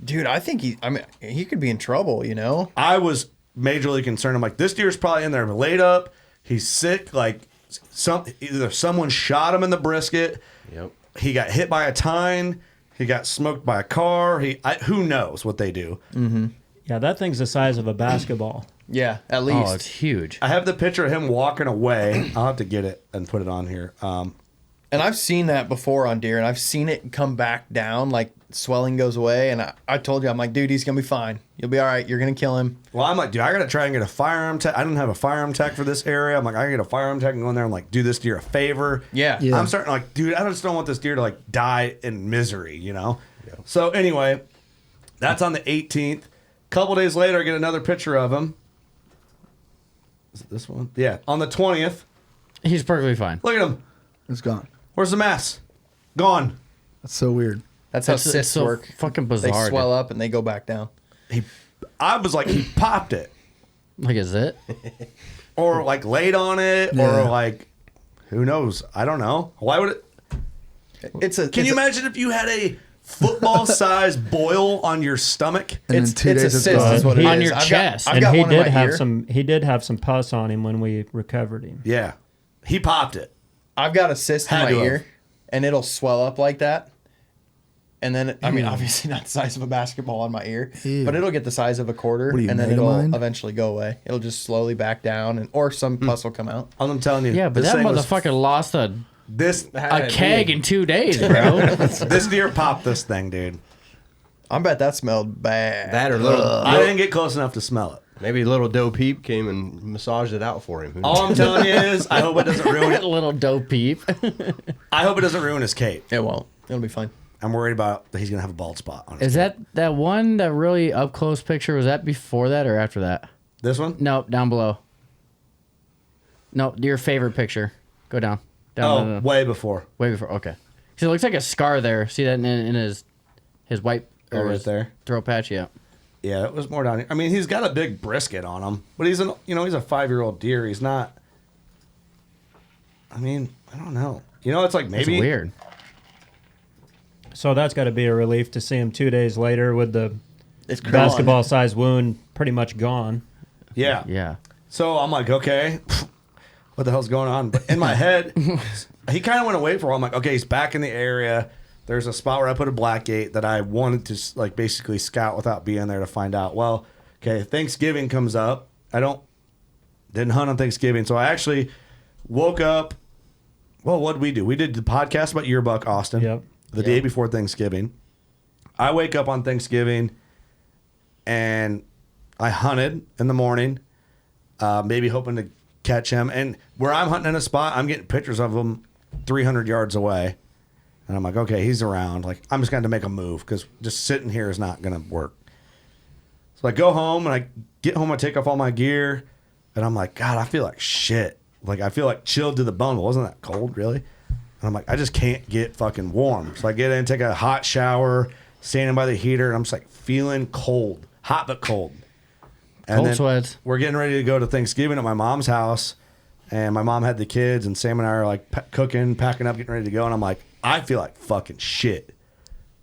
dude, I think he could be in trouble, you know? I was majorly concerned. I'm like, this deer's probably in there laid up. He's sick. Like, either someone shot him in the brisket. Yep. He got hit by a tine. He got smoked by a car. Who knows what they do. Yeah, that thing's the size of a basketball. Yeah, at Oh, least. it's huge. I have the picture of him walking away. I'll have to get it and put it on here. And I've seen that before on deer, and I've seen it come back down, like swelling goes away. And I told you, I'm like, dude, he's going to be fine. You'll be all right. You're going to kill him. Well, I'm like, dude, I got to try and get a firearm tech. I don't have a firearm tech for this area. I'm like, I got to get a firearm tech and go in there and like do this deer a favor. Yeah. Yeah. I'm starting like, dude, I just don't want this deer to like die in misery, you know? So anyway, that's on the 18th. Couple days later, I get another picture of him. Is it this one? Yeah. On the 20th. He's perfectly fine. Look at him. It's gone. Where's the mass? Gone. That's so weird. That's how It's cysts so work. fucking They bizarre. swell dude. up and they go back down. I was like, he popped it. Like, is it? Or like laid on it. Yeah. Or like, who knows? I don't know. Why would it? Can you imagine if you had a football-sized boil on your stomach? And then It's 2 a days it's cyst, gone. is what it is. On your I've chest. Got, I've And got he one in did my have ear. he did have some pus on him when we recovered him. Yeah, he popped it. I've got a cyst in Had my to have. ear, and it'll swell up like that. And then, I mean, obviously not the size of a basketball on my ear, Ew. but it'll get the size of a quarter, What are you, and then it'll Megamind? eventually go away. It'll just slowly back down, or some pus will come out. I'm telling you. Yeah, but this that thing was- motherfucker lost a This keg in 2 days, bro. this deer popped this thing, dude. I bet that smelled bad. That or little, I didn't get close enough to smell it. maybe little Doe Peep came and massaged it out for him. Who All I'm knows? telling you is, I hope it doesn't ruin it. Little dope peep. I hope it doesn't ruin his cape. It won't. It'll be fine. I'm worried about that he's gonna have a bald spot on it. Is that one, that really up close picture? Was that before that or after that? This one? No, down below. No, your favorite picture. Go down. Down. Oh, no. way before. Way before. Okay. See, it looks like a scar there. See that in his white Oh, right his there. throat patch? Yeah. Yeah, it was more down here. I mean, he's got a big brisket on him, but he's a 5-year-old deer. He's not. I mean, I don't know. You know, it's like It's maybe weird. So that's got to be a relief to see him 2 days later with the It's gone. basketball-sized wound pretty much gone. Yeah. Yeah. So I'm like, okay, what the hell's going on? But in my head, he kind of went away for a while. I'm like, okay, he's back in the area. There's a spot where I put a black gate that I wanted to like basically scout without being there to find out. Well, okay, Thanksgiving comes up. Didn't hunt on Thanksgiving, so I actually woke up. Well, what did we do? We did the podcast about yearbuck, Austin. Yep. The day before Thanksgiving. I wake up on Thanksgiving, and I hunted in the morning, maybe hoping to catch him. And where I'm hunting in a spot, I'm getting pictures of him 300 yards away. And I'm like, okay, he's around. Like, I'm just going to make a move because just sitting here is not going to work. So I go home, and I get home, I take off all my gear, and I'm like, God, I feel like shit. like I feel like chilled to the bone. It wasn't that cold, really. And I'm like, I just can't get fucking warm. So I get in, take a hot shower, standing by the heater, and I'm just like feeling cold, hot but cold. And Cold then sweats. We're getting ready to go to Thanksgiving at my mom's house, and my mom had the kids, and Sam and I are like cooking, packing up, getting ready to go, and I'm like, I feel like fucking shit.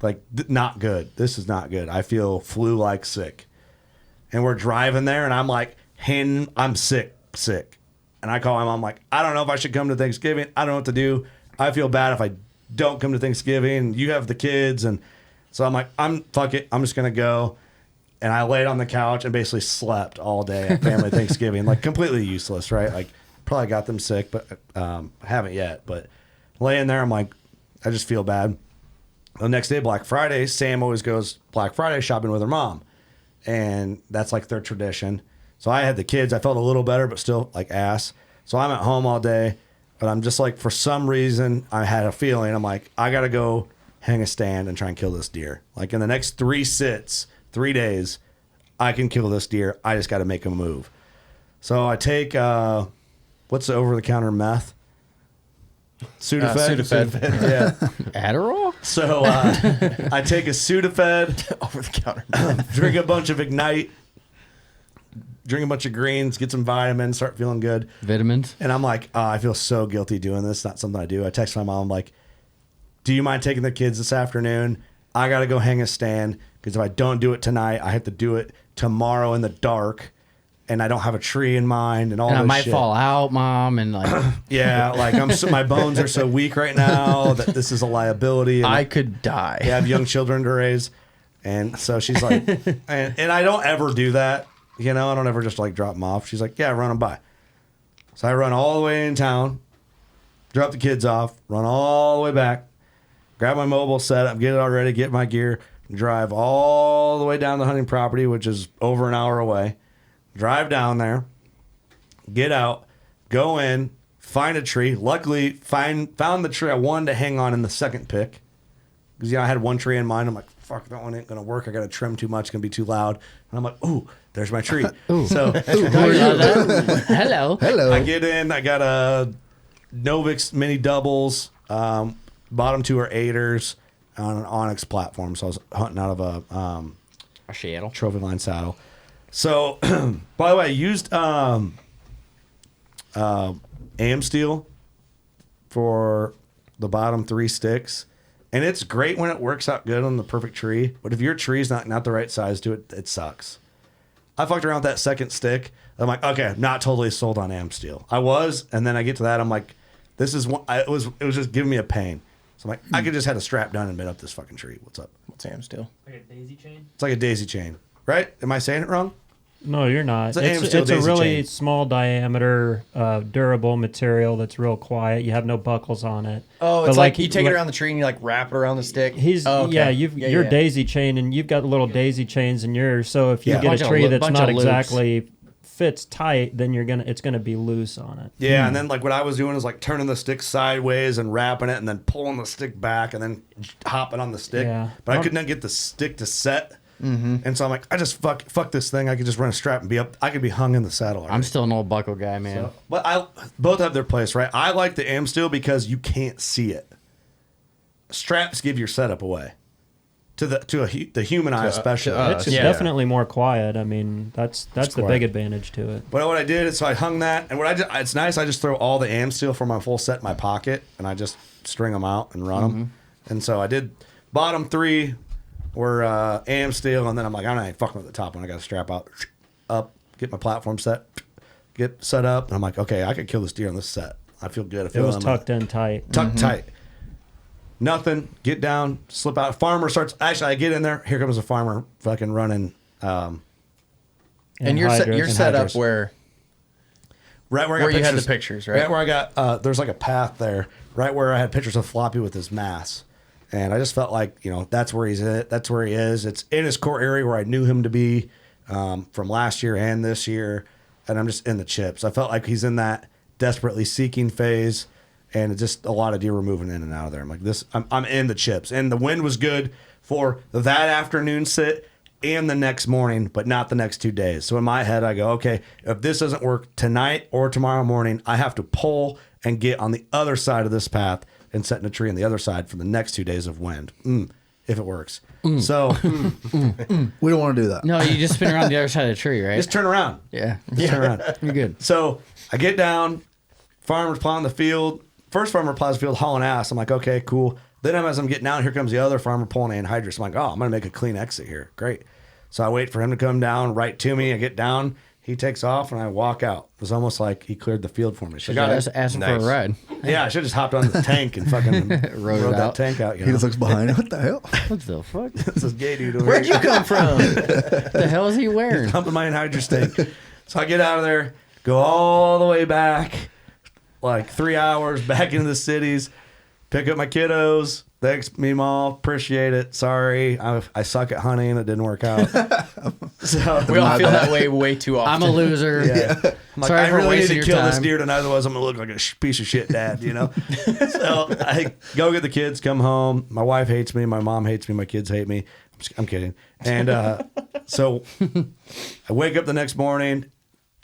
Like, not good. This is not good. I feel flu-like sick. And we're driving there, and I'm like, I'm sick. And I call my mom, like, I don't know if I should come to Thanksgiving. I don't know what to do. I feel bad if I don't come to Thanksgiving. You have the kids. And so I'm like, fuck it. I'm just going to go. And I laid on the couch and basically slept all day at family Thanksgiving. Like, completely useless, right? Like, probably got them sick, but haven't yet. But laying there, I'm like, I just feel bad. The next day, Black Friday, Sam always goes Black Friday shopping with her mom. And that's like their tradition. So I had the kids. I felt a little better, but still like ass. So I'm at home all day. But I'm just like, for some reason, I had a feeling. I'm like, I got to go hang a stand and try and kill this deer. Like in the next 3 sits, 3 days, I can kill this deer. I just got to make a move. So I take, what's the over-the-counter meth? Sudafed. Sudafed. Yeah. Adderall? So I take a Sudafed, Over the counter. drink a bunch of Ignite, drink a bunch of greens, get some vitamins, start feeling good. Vitamins? And I'm like, oh, I feel so guilty doing this. Not something I do. I text my mom, I'm like, do you mind taking the kids this afternoon? I got to go hang a stand because if I don't do it tonight, I have to do it tomorrow in the dark. And I don't have a tree in mind and all And I this might shit. fall out, Mom, and like Yeah, like my bones are so weak right now that this is a liability. And I could die. I have young children to raise. And so she's like, and I don't ever do that. You know, I don't ever just like drop them off. She's like, yeah, run them by. So I run all the way in town, drop the kids off, run all the way back, grab my mobile set up, get it all ready, get my gear, drive all the way down the hunting property, which is over an hour away. Drive down there, get out, go in, find a tree. Luckily, found the tree I wanted to hang on in the second pick. Because, I had one tree in mind. I'm like, fuck, that one ain't going to work. I got to trim too much. It's going to be too loud. And I'm like, ooh, there's my tree. So hello. Hello. I get in. I got a Novix mini doubles. Bottom two are 8ers on an Onyx platform. So I was hunting out of a Shadow. trophy line saddle. So, by the way, I used AM steel for the bottom 3 sticks, and it's great when it works out good on the perfect tree. But if your tree's not the right size to it, it sucks. I fucked around with that second stick. I'm like, okay, I'm not totally sold on AM steel. I was, and then I get to that, I'm like, this is one. It was just giving me a pain. So I'm like, I could just had a strap done and been up this fucking tree. What's up? What's Sam still? Like a daisy chain? It's like a daisy chain, right? Am I saying it wrong? No, you're not. It's an AM steel It's a daisy really chain. small diameter, durable material that's real quiet. You have no buckles on it. Oh, But it's like you take it like- around the tree and you like wrap it around the stick. You're Yeah. daisy chain, and you've got little daisy chains in yours. So if you Yeah. get Bunch a of tree loo- that's bunch not of loops. exactly fits tight, then it's gonna be loose on it. Yeah, and then like what I was doing is like turning the stick sideways and wrapping it, and then pulling the stick back, and then hopping on the stick. Yeah. But I could not get the stick to set, and so I'm like, I just fuck this thing. I could just run a strap and be up. I could be hung in the saddle. Already. I'm still an old buckle guy, man. But both have their place, right? I like the AM steel because you can't see it. Straps give your setup away to the human eye, especially. us. It's Yeah. definitely more quiet. I mean, that's the quiet. big advantage to it. But what I did is so I hung that, and what I did, it's nice. I just throw all the AM steel for my full set in my pocket, and I just string them out and run them. And so I did bottom 3 were AM steel, and then I'm like, I'm not fucking with the top one. I got to strap out, up, get my platform set, get set up, and I'm like, okay, I could kill this deer on this set. I feel good. I It feel was tucked in tight. tucked tight. Nothing. Get down, slip out. Farmer starts. Actually, I get in there. Here comes a farmer, fucking running. And you're hydrants. set up hydrants. where Right where I got you had the pictures- pictures, right? Right where I got, there's like a path there, right where I had pictures of Floppy with his mass. And I just felt like, that's where he's at. That's where he is. It's in his core area where I knew him to be from last year and this year. And I'm just in the chips. I felt like he's in that desperately seeking phase. And it's just a lot of deer were moving in and out of there. I'm like, I'm in the chips. And the wind was good for that afternoon sit and the next morning, but not the next 2 days. So in my head, I go, okay, if this doesn't work tonight or tomorrow morning, I have to pull and get on the other side of this path and set in a tree on the other side for the next 2 days of wind, if it works. So We don't want to do that. No, you just spin around the other side of the tree, right? just turn around. Yeah. Just turn around. You're good. So I get down, farmer's plowing the field. First farmer plows the field hauling ass. I'm like, okay, cool. Then as I'm getting down, here comes the other farmer pulling anhydrous. I'm like, oh, I'm going to make a clean exit here. Great. So I wait for him to come down right to me. I get down. He takes off, and I walk out. It was almost like he cleared the field for me. So I was asking for a ride. yeah, I should have just hopped on the tank and fucking rode that out. tank out. You He know? just looks behind. What the hell? What the fuck? This is gay dude over Where'd here. you come from? What the hell is he wearing? Humping my anhydrous tank. So I get out of there, go all the way back, like 3 hours back into the cities, pick up my kiddos. Thanks, me mom. Appreciate it. Sorry, I suck at hunting. It didn't work out. So We all feel that way too often. I'm a loser. yeah. I'm like, Sorry I for really need wasting to your kill this time. deer tonight, otherwise I'm gonna look like a piece of shit dad, you know. So I go get the kids, come home. My wife hates me. My mom hates me. My kids hate me. I'm kidding. And so I wake up the next morning.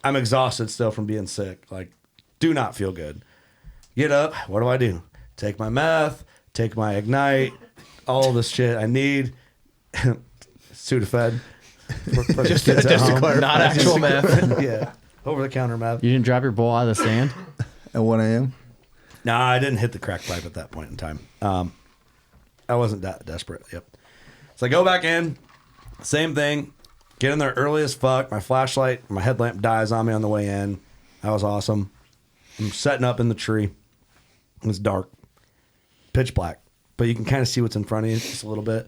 I'm exhausted still from being sick. Like, do not feel good. Get up. What do? Take my meth. Take my Ignite. All this shit I need. Sudafed. For Just the to- kids at just to home. clarify. Not actual meth. Yeah. Over the counter meth. You didn't drop your bowl out of the stand? At 1 a.m. No, I didn't hit the crack pipe at that point in time. I wasn't that desperate. Yep. So I go back in, same thing. Get in there early as fuck. My flashlight, my headlamp dies on me on the way in. That was awesome. I'm setting up in the tree. It's dark, pitch black, but you can kind of see what's in front of you just a little bit.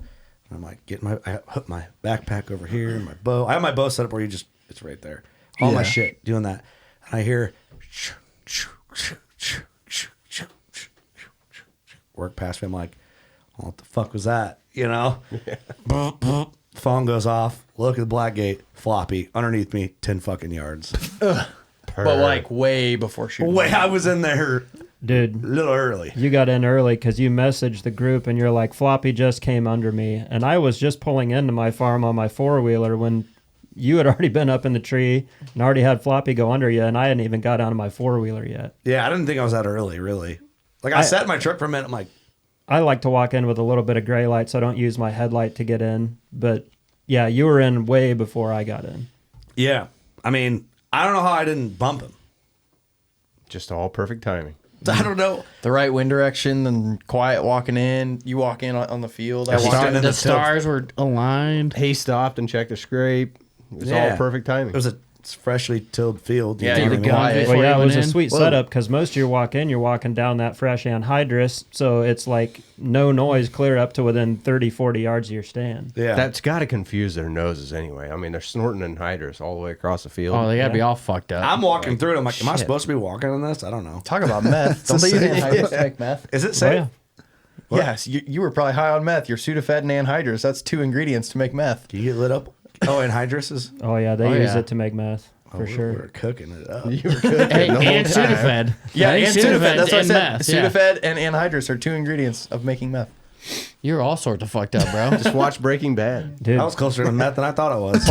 And I'm like, I hook my backpack over here, my bow. I have my bow set up where it's right there. All my Yeah. shit, doing that. And I hear work past me. I'm like, what the fuck was that? You know? Phone goes off. Look at the black gate. Floppy underneath me, 10 fucking yards. But like way before shooting. Wait, I was in there Dude, a little early. you got in early because you messaged the group and you're like, Floppy just came under me. And I was just pulling into my farm on my four-wheeler when you had already been up in the tree and already had Floppy go under you, and I hadn't even got on my four-wheeler yet. Yeah, I didn't think I was that early, really. Like, I sat in my truck for a minute. I'm like, I like to walk in with a little bit of gray light, so I don't use my headlight to get in. But yeah, you were in way before I got in. yeah. I mean, I don't know how I didn't bump him. Just all perfect timing. I don't know. The right wind direction and quiet walking in. You walk in on the field. I Yeah, walked in. in The the stars were aligned. He stopped and checked the scrape. It was Yeah. all perfect timing. It was a freshly tilled field. Yeah, know you what I were mean? quiet. Before Well, yeah, you it was a went in? sweet Whoa. setup because most you walk in, you're walking down that fresh anhydrous, so it's like no noise clear up to within 30, 40 yards of your stand. Yeah. That's got to confuse their noses anyway. I mean, they're snorting anhydrous all the way across the field. Oh, they gotta be all fucked up. I'm walking through it. I'm like, am I Shit. supposed to be walking on this? I don't know. Talk about meth. Don't they use anhydrous to make meth? Is it Oh, safe? yeah. Yes, you were probably high on meth. Your Sudafed and anhydrous. That's 2 ingredients to make meth. Do you get lit up? Oh, anhydrous is? Oh, yeah, they Oh, use yeah. it to make meth, Oh, for sure. We're cooking it up. You were good. Hey, and Sudafed. Yeah, I think and Sudafed. That's what I and said. meth, yeah. Sudafed and anhydrous are 2 ingredients of making meth. You're all sorts of fucked up, bro. Just watch Breaking Bad. Dude, I was closer to meth than I thought I was.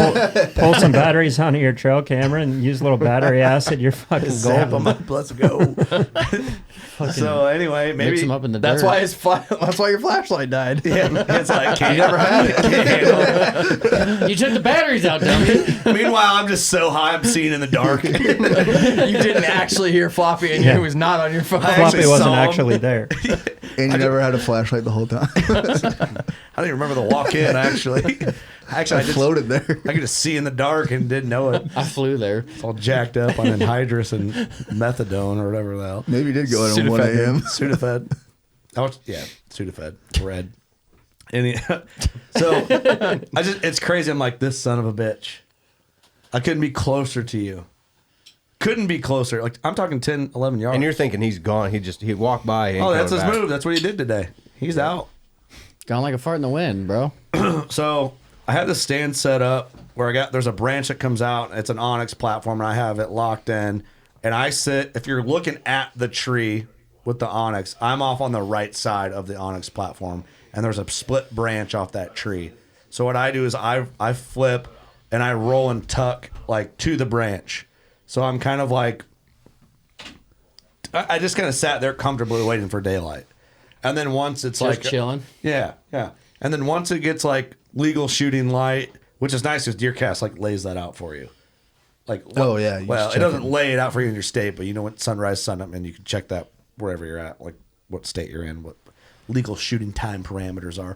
pull some batteries onto your trail camera and use a little battery acid. You're fucking Zap golden. 'em up. Let's go. So anyway, maybe Mix them up in the That's dirt. why that's why your flashlight died. Yeah, it's like You never had it. can't handle You took the batteries out, dummy. it. Meanwhile, I'm just so high, I'm seeing in the dark. You didn't actually hear Floppy, and Yeah. it was not on your phone. I Floppy actually wasn't saw him. actually there. And you never had a flashlight the whole time. I don't even remember the walk in. Actually, I just floated there. I could just see in the dark and didn't know it. I flew there. It's all jacked up on anhydrous and methadone or whatever the hell. Maybe you did go in at 1 a.m. Sudafed. Sudafed. Red. So it's crazy. I'm like, this son of a bitch. I couldn't be closer to you. Couldn't be closer. Like, I'm talking 10, 11 yards. And you're thinking he's gone. He walked by. He ain't oh, that's coming his back. move. That's what he did today. He's out. Gone like a fart in the wind, bro. So I had the stand set up where there's a branch that comes out. It's an onyx platform, and I have it locked in. And I sit, if you're looking at the tree with the onyx, I'm off on the right side of the onyx platform, and there's a split branch off that tree. So what I do is I flip and I roll and tuck like to the branch. So I'm kind of like, I just kind of sat there comfortably waiting for daylight. And then once it's Just like chilling. Yeah. And then once it gets like legal shooting light, which is nice because DeerCast like lays that out for you. Like, Oh, yeah, you well, just it check doesn't it. lay it out for you in your state, but you know what sunrise, sunup, and you can check that wherever you're at, like what state you're in, what legal shooting time parameters are.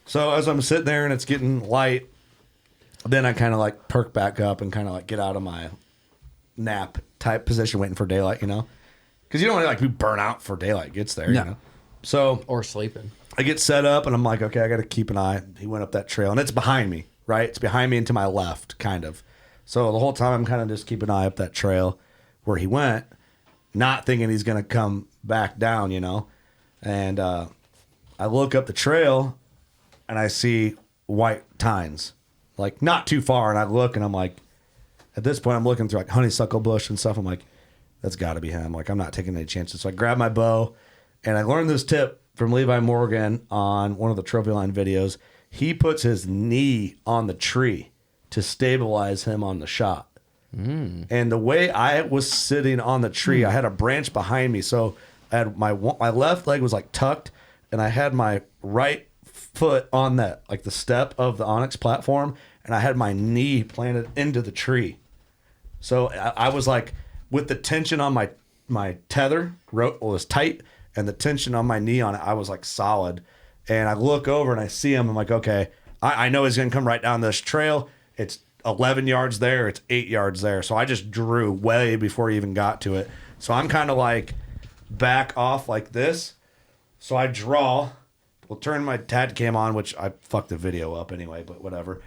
So as I'm sitting there and it's getting light, then I kind of like perk back up and kind of like get out of my nap type position, waiting for daylight, you know, because you don't want to like be burnt out before daylight gets there, No. you know. So Or sleeping. I get set up and I'm like, okay, I got to keep an eye. He went up that trail and it's behind me, right? It's behind me and to my left, kind of. So the whole time I'm kind of just keeping an eye up that trail where he went, not thinking he's going to come back down, you know. And I look up the trail and I see white tines, like not too far. And I look and I'm like, at this point, I'm looking through like honeysuckle bush and stuff. I'm like, that's got to be him. Like, I'm not taking any chances. So I grab my bow and I learned this tip from Levi Morgan on one of the Trophy Line videos. He puts his knee on the tree to stabilize him on the shot. And the way I was sitting on the tree, I had a branch behind me. So I had my left leg was like tucked and I had my right foot on that, like the step of the Onyx platform. And I had my knee planted into the tree. So I was like, with the tension on my tether, rope was tight, and the tension on my knee on it, I was like solid. And I look over and I see him. I'm like, okay, I know he's going to come right down this trail. It's 11 yards there. It's 8 yards there. So I just drew way before he even got to it. So I'm kind of like back off like this. So I draw. We'll turn my tad cam on, which I fucked the video up anyway, but whatever.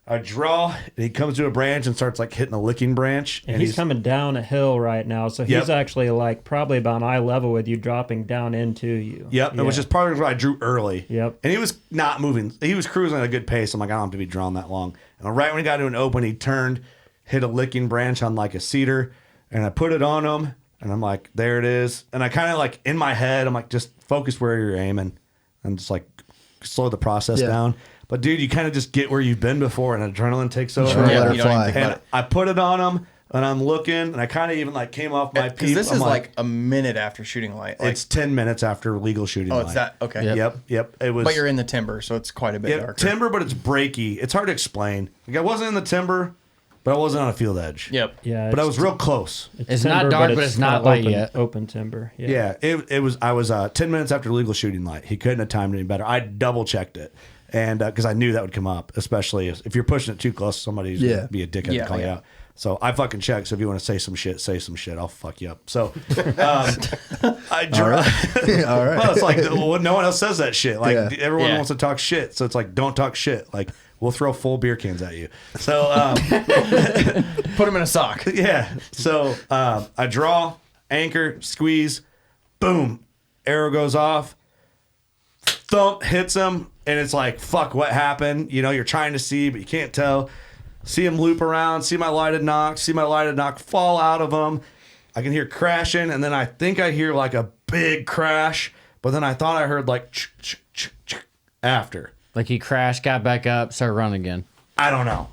I draw, and he comes to a branch and starts like hitting a licking branch. And he's coming down a hill right now, so he's Yep. actually like probably about eye level with you, dropping down into you. Yep, Yeah. it was just part of what I drew early. Yep. And he was not moving. He was cruising at a good pace. I'm like, I don't have to be drawn that long. And right when he got to an open, he turned, hit a licking branch on like a cedar, and I put it on him, and I'm like, there it is. And I kind of like, in my head, I'm like, just focus where you're aiming, and just like slow the process Yeah. down. But dude, you kind of just get where you've been before, and adrenaline takes over. Sure, let her you don't even fly. think about And I put it on him, and I'm looking, and I kind of even like came off my Because peep. this I'm is like a minute after shooting light. Like, it's 10 minutes after legal shooting. oh, light. it's that? Okay. Yep. It was. But you're in the timber, so it's quite a bit yeah, darker. timber, but it's breaky. It's hard to explain. Like I wasn't in the timber, but I wasn't on a field edge. Yep. Yeah, But I was real close. It's not dark, but it's not light open, yet. Open timber. Yeah, it was. I was 10 minutes after legal shooting light. He couldn't have timed any better. I double checked it, and because I knew that would come up, especially if you're pushing it too close, somebody's gonna be a dickhead to call you out. So I fucking checked. So if you want to say some shit, say some shit. I'll fuck you up. So I drew. All right. Well, it's like well, no one else says that shit. Like Yeah. everyone Yeah. wants to talk shit, so it's like don't talk shit. Like we'll throw full beer cans at you. So Put him in a sock. yeah. So I draw, anchor, squeeze, boom, arrow goes off, thump hits him, and it's like fuck, what happened? You know, you're trying to see, but you can't tell. See him loop around, see my lighted knock, fall out of him. I can hear crashing, and then I think I hear like a big crash, but then I thought I heard like after. Like he crashed, got back up, started running again. I don't know.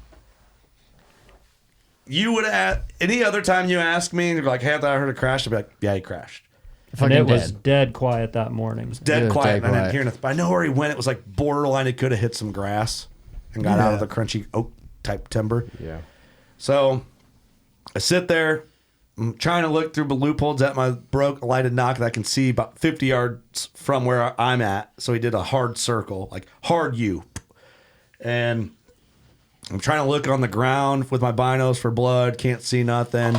You would have any other time you ask me, and you're like, "Hey, I thought I heard a crash." I'd be like, "Yeah, he crashed." And Fucking it was dead. dead quiet that morning. Dead It was quiet, dead and I didn't quiet. hear nothing. But I know where he went. It was like borderline. It could have hit some grass and got out of the crunchy oak type timber. Yeah. So I sit there. I'm trying to look through the loopholes at my broke lighted knock that I can see about 50 yards from where I'm at. So he did a hard circle, like hard U. And I'm trying to look on the ground with my binos for blood. Can't see nothing.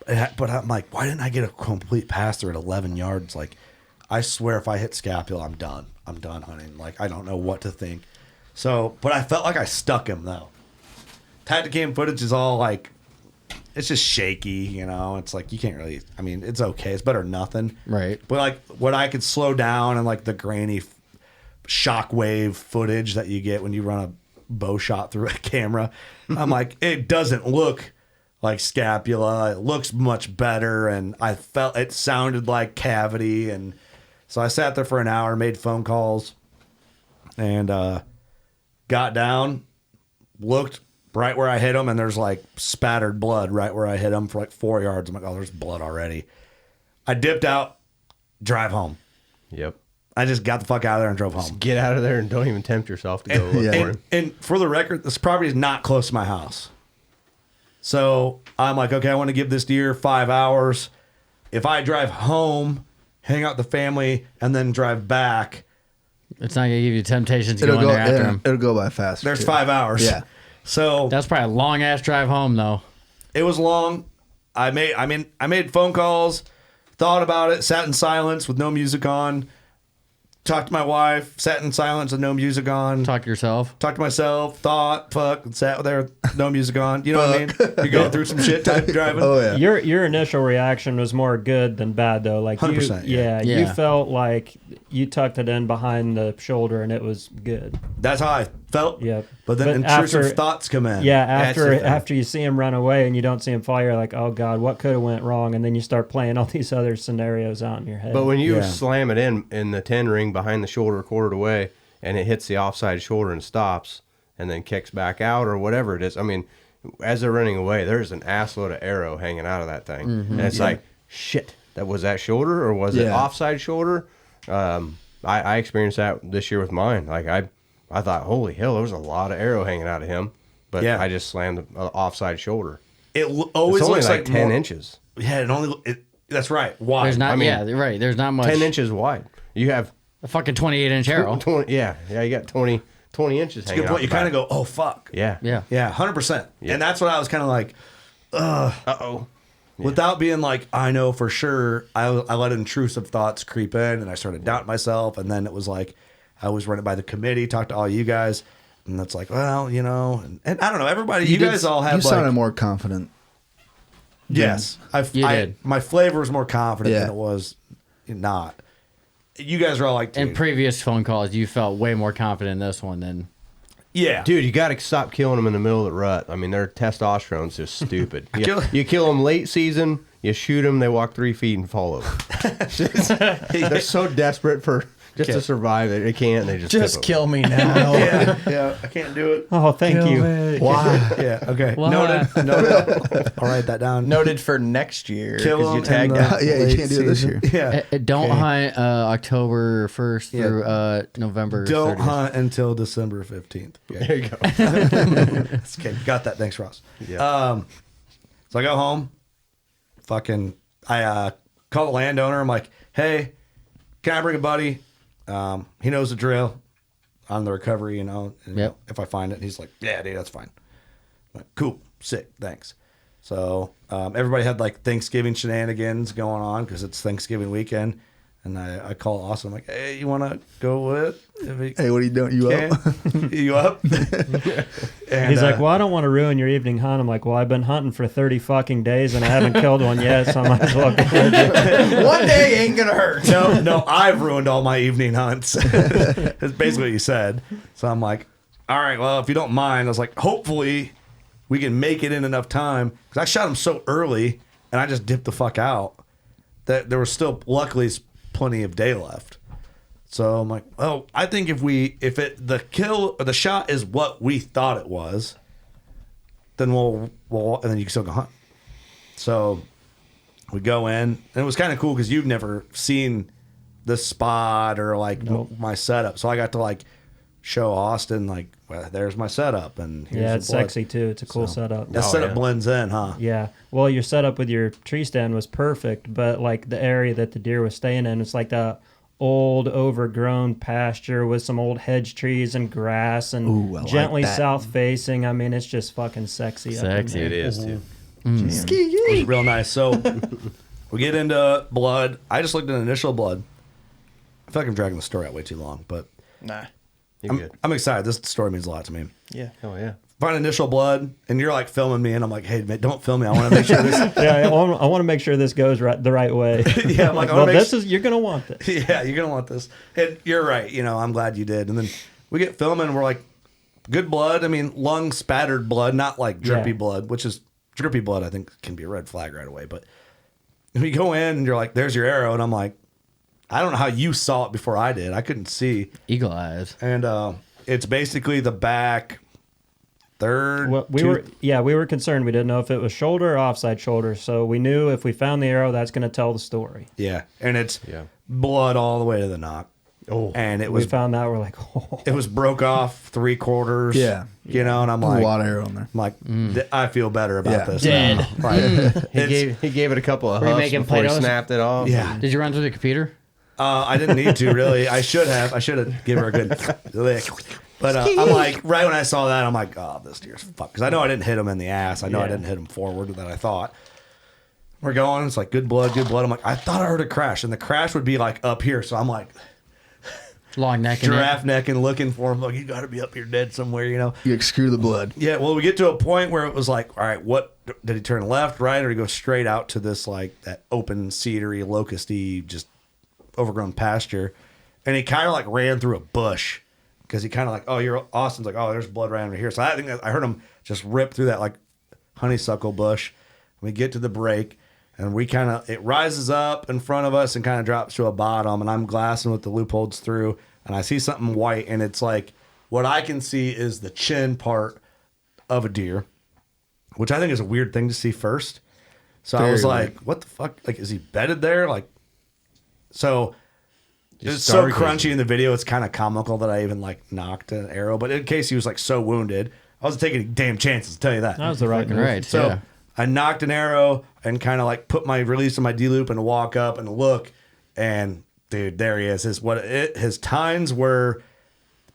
But I'm like, why didn't I get a complete pass through at 11 yards? Like, I swear if I hit scapula, I'm done. I'm done hunting. Like, I don't know what to think. So, but I felt like I stuck him, though. Tacticam footage is all like, it's just shaky, you know? It's like, you can't really, I mean, it's okay. It's better than nothing. Right. But like, what I could slow down and like the grainy shockwave footage that you get when you run a bow shot through a camera, I'm like, it doesn't look like scapula. It looks much better. And I felt it sounded like cavity. And so I sat there for an hour, made phone calls, and got down, looked right where I hit him, and there's like spattered blood right where I hit him for like 4 yards. I'm like, oh, there's blood already. I dipped out, drive home. Yep. I just got the fuck out of there and drove home. Get out of there and don't even tempt yourself to go look for him. And for the record, this property is not close to my house. So I'm like, okay, I want to give this deer 5 hours. If I drive home, hang out with the family, and then drive back, It's not gonna give you temptation to go in there after him. It'll go by fast. there's 5 hours. Yeah. So That's probably a long ass drive home though. it was long. I made phone calls, thought about it, sat in silence with no music on, talked to my wife, sat in silence with no music on. Talk to yourself. Talked to myself, thought, fuck, and sat there with no music on. You know what I mean? You're going through some shit type driving. Oh yeah. Your initial reaction was more good than bad though. Like 100%, yeah. you Yeah. felt like you tucked it in behind the shoulder and it was good. That's how I felt. Yep. But then But intrusive after- thoughts come in. Yeah, That's the thing. after you see him run away and you don't see him fall, you're like, oh god, what could have went wrong? And then you start playing all these other scenarios out in your head. But when you Yeah. slam it in the 10 ring behind the shoulder, quartered away, and it hits the offside shoulder and stops, and then kicks back out or whatever it is, I mean, as they're running away, there's an assload of arrow hanging out of that thing, and it's like, shit, that was that shoulder or was it Yeah. offside shoulder? I experienced that this year with mine. Like I thought, holy hell, there was a lot of arrow hanging out of him, but Yeah. I just slammed the offside shoulder. It always It's only looks like like 10 more- inches, Yeah, that's right. Why? There's not. I mean, yeah, right. There's not much. 10 inches wide. You have A fucking 28-inch arrow. 20, yeah, you got 20 inches That's a hanging good out point. the You kind of back. go, oh, fuck. Yeah. Yeah. Yeah, 100%. Yeah. And that's what I was kind of like, Uh-oh. without being like, I know for sure, I let intrusive thoughts creep in and I started doubting myself. And then it was like, I was running by the committee, talked to all you guys. And it's like, well, you know, and I don't know, everybody, you guys all have You like, sounded more confident. yes, You did. my flavor was more confident Yeah. than it was not. You guys are all like, In dude, previous phone calls, you felt way more confident in this one than. yeah. Dude, you got to stop killing them in the middle of the rut. I mean, their testosterone's just stupid. kill- You kill them late season, you shoot them, they walk 3 feet and fall over. They're so desperate for just to survive that they can't. They just Just tip 'em. kill me now. Yeah, I can't do it. oh, thank you. Why? Yeah, okay. Why? Noted. I'll write that down. Noted for next year Kill because you 'em tagged in the out. Yeah, you late can't do it this season. year. Yeah. Don't Okay. hunt October 1st Yeah. through November. Don't 30th. hunt until December 15th. Yeah. There you go. Okay, got that. Thanks, Ross. Yeah. So I go home. I call the landowner. I'm like, hey, can I bring a buddy? He knows the drill on the recovery, you know. And, Yep. if I find it, he's like, yeah, dude, that's fine. I'm like, cool, sick, thanks. So everybody had like Thanksgiving shenanigans going on because it's Thanksgiving weekend. And I call Austin. I'm like, hey, you want to go with it? Hey, what are you doing? You Can? up? You up? And, He's like, well, I don't want to ruin your evening hunt. I'm like, well, I've been hunting for 30 fucking days and I haven't killed one yet, so I might as well go with it. One day ain't gonna hurt. no, I've ruined all my evening hunts. That's basically what you said. So I'm like, all right, well, if you don't mind, I was like, hopefully we can make it in enough time. Because I shot him so early and I just dipped the fuck out that there was still, luckily, plenty of day left. So I'm like, oh, I think if the kill or the shot is what we thought it was, then we'll and then you can still go hunt. So we go in, and it was kind of cool because you've never seen the spot or like my setup. So I got to like show Austin like, well, there's my setup, and here's Yeah, the it's blood. sexy too. It's a cool setup. That setup blends in, huh? Yeah. Well, your setup with your tree stand was perfect, but like the area that the deer was staying in, it's like that old overgrown pasture with some old hedge trees and grass and Ooh, I like gently that. south facing. I mean, it's just fucking sexy. up in Sexy. there. It is, too. It was real nice. So we get into blood. I just looked at initial blood. I feel like I'm dragging the story out way too long, but Nah. You're good. I'm excited. This story means a lot to me. Yeah. Hell yeah. Find initial blood, and you're like filming me, and I'm like, hey, man, don't film me. I want to make sure this. Yeah, I want to make sure this goes the right way. Yeah, I'm like, I well, wanna make you're gonna want this. Yeah, you're gonna want this. And you're right. You know, I'm glad you did. And then we get filming, and we're like, good blood. I mean, lung spattered blood, not like drippy Yeah. blood, which is drippy blood. I think can be a red flag right away. But we go in, and you're like, there's your arrow, and I'm like, I don't know how you saw it before I did. I couldn't see. Eagle eyes. And It's basically the back third. Well, we were concerned. We didn't know if it was shoulder or offside shoulder. So we knew if we found the arrow, that's going to tell the story. Yeah, and it's blood all the way to the knock. Oh, and it We was found that. We're like, oh. it was broke off 3/4. Yeah. you know, and I'm There's like, a lot of arrow in there. I'm like, I feel better about Yeah. this. Dead. now. Like, he gave it a couple of Were you huffs making before he Play-Dohs? snapped it off. yeah. Did you run through the computer? I didn't need to really. I should have. I should have given her a good lick. But I'm like, right when I saw that, I'm like, oh, this deer's fucked. Because I know I didn't hit him in the ass. I know I didn't hit him forward that I thought. We're going. It's like good blood, good blood. I'm like, I thought I heard a crash, and the crash would be like up here. So I'm like, Long neck. giraffe neck and looking for him. Like, you got to be up here dead somewhere, you know. You excrete the blood. Yeah. Well, we get to a point where it was like, all right, what did he turn left, right, or did he go straight out to this like that open cedary, locusty, just overgrown pasture? And he kind of like ran through a bush because he kind of like, oh, you're Austin's like, oh, there's blood right under here. So I think that I heard him just rip through that like honeysuckle bush. We get to the break. And we kind of, it rises up in front of us and kind of drops to a bottom. And I'm glassing with the loopholes through. And I see something white. And it's like, what I can see is the chin part of a deer, which I think is a weird thing to see first. So I was like, what the fuck? Like, is he bedded there? Like, so it's so crunchy in the video. It's kind of comical that I even like knocked an arrow. But in case he was like so wounded, I wasn't taking any damn chances, to tell you that. That was the right move. Right. So yeah. I knocked an arrow and kind of like put my release on my D loop and walk up and look, and dude, there he is. His tines were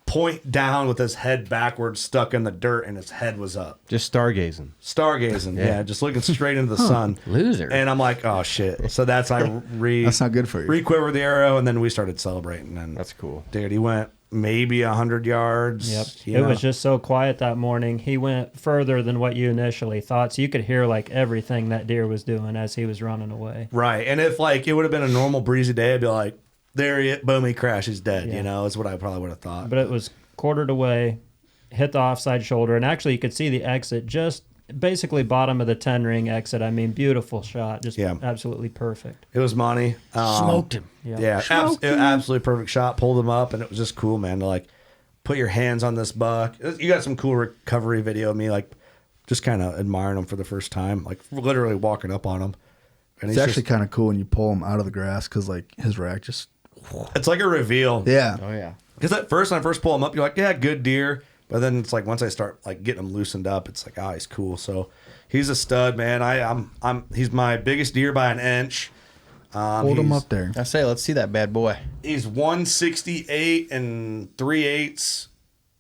point down with his head backwards, stuck in the dirt, and his head was up, Just stargazing. stargazing. Yeah, just looking straight into the sun. Loser. And I'm like, oh shit. So that's That's not good for you. re-quivered the arrow, and then we started celebrating. And That's cool. dude, he went maybe 100 yards. Yep. you It know. was just so quiet that morning. He went further than what you initially thought. So you could hear like everything that deer was doing as he was running away. right. And if like it would have been a normal breezy day, I'd be like, there he is, boom, he crashed, he's dead. Yeah. You know, is what I probably would have thought. But it was quartered away, hit the offside shoulder, and actually you could see the exit just basically bottom of the 10 ring exit. I mean, beautiful shot. Just absolutely perfect. It was money. Smoked him. Yeah, absolutely perfect shot. Pulled him up, and it was just cool, man. To like put your hands on this buck. You got some cool recovery video of me, like just kind of admiring him for the first time, like literally walking up on him. And It's actually kind of cool when you pull him out of the grass because like his rack just. it's like a reveal. Yeah. Oh yeah. Because at first, when I first pull him up, you're like, yeah, good deer. But then it's like once I start like getting him loosened up, it's like, he's cool. So he's a stud, man. He's my biggest deer by an inch. Hold him up there. I say, let's see that bad boy. He's 168 and 3/8.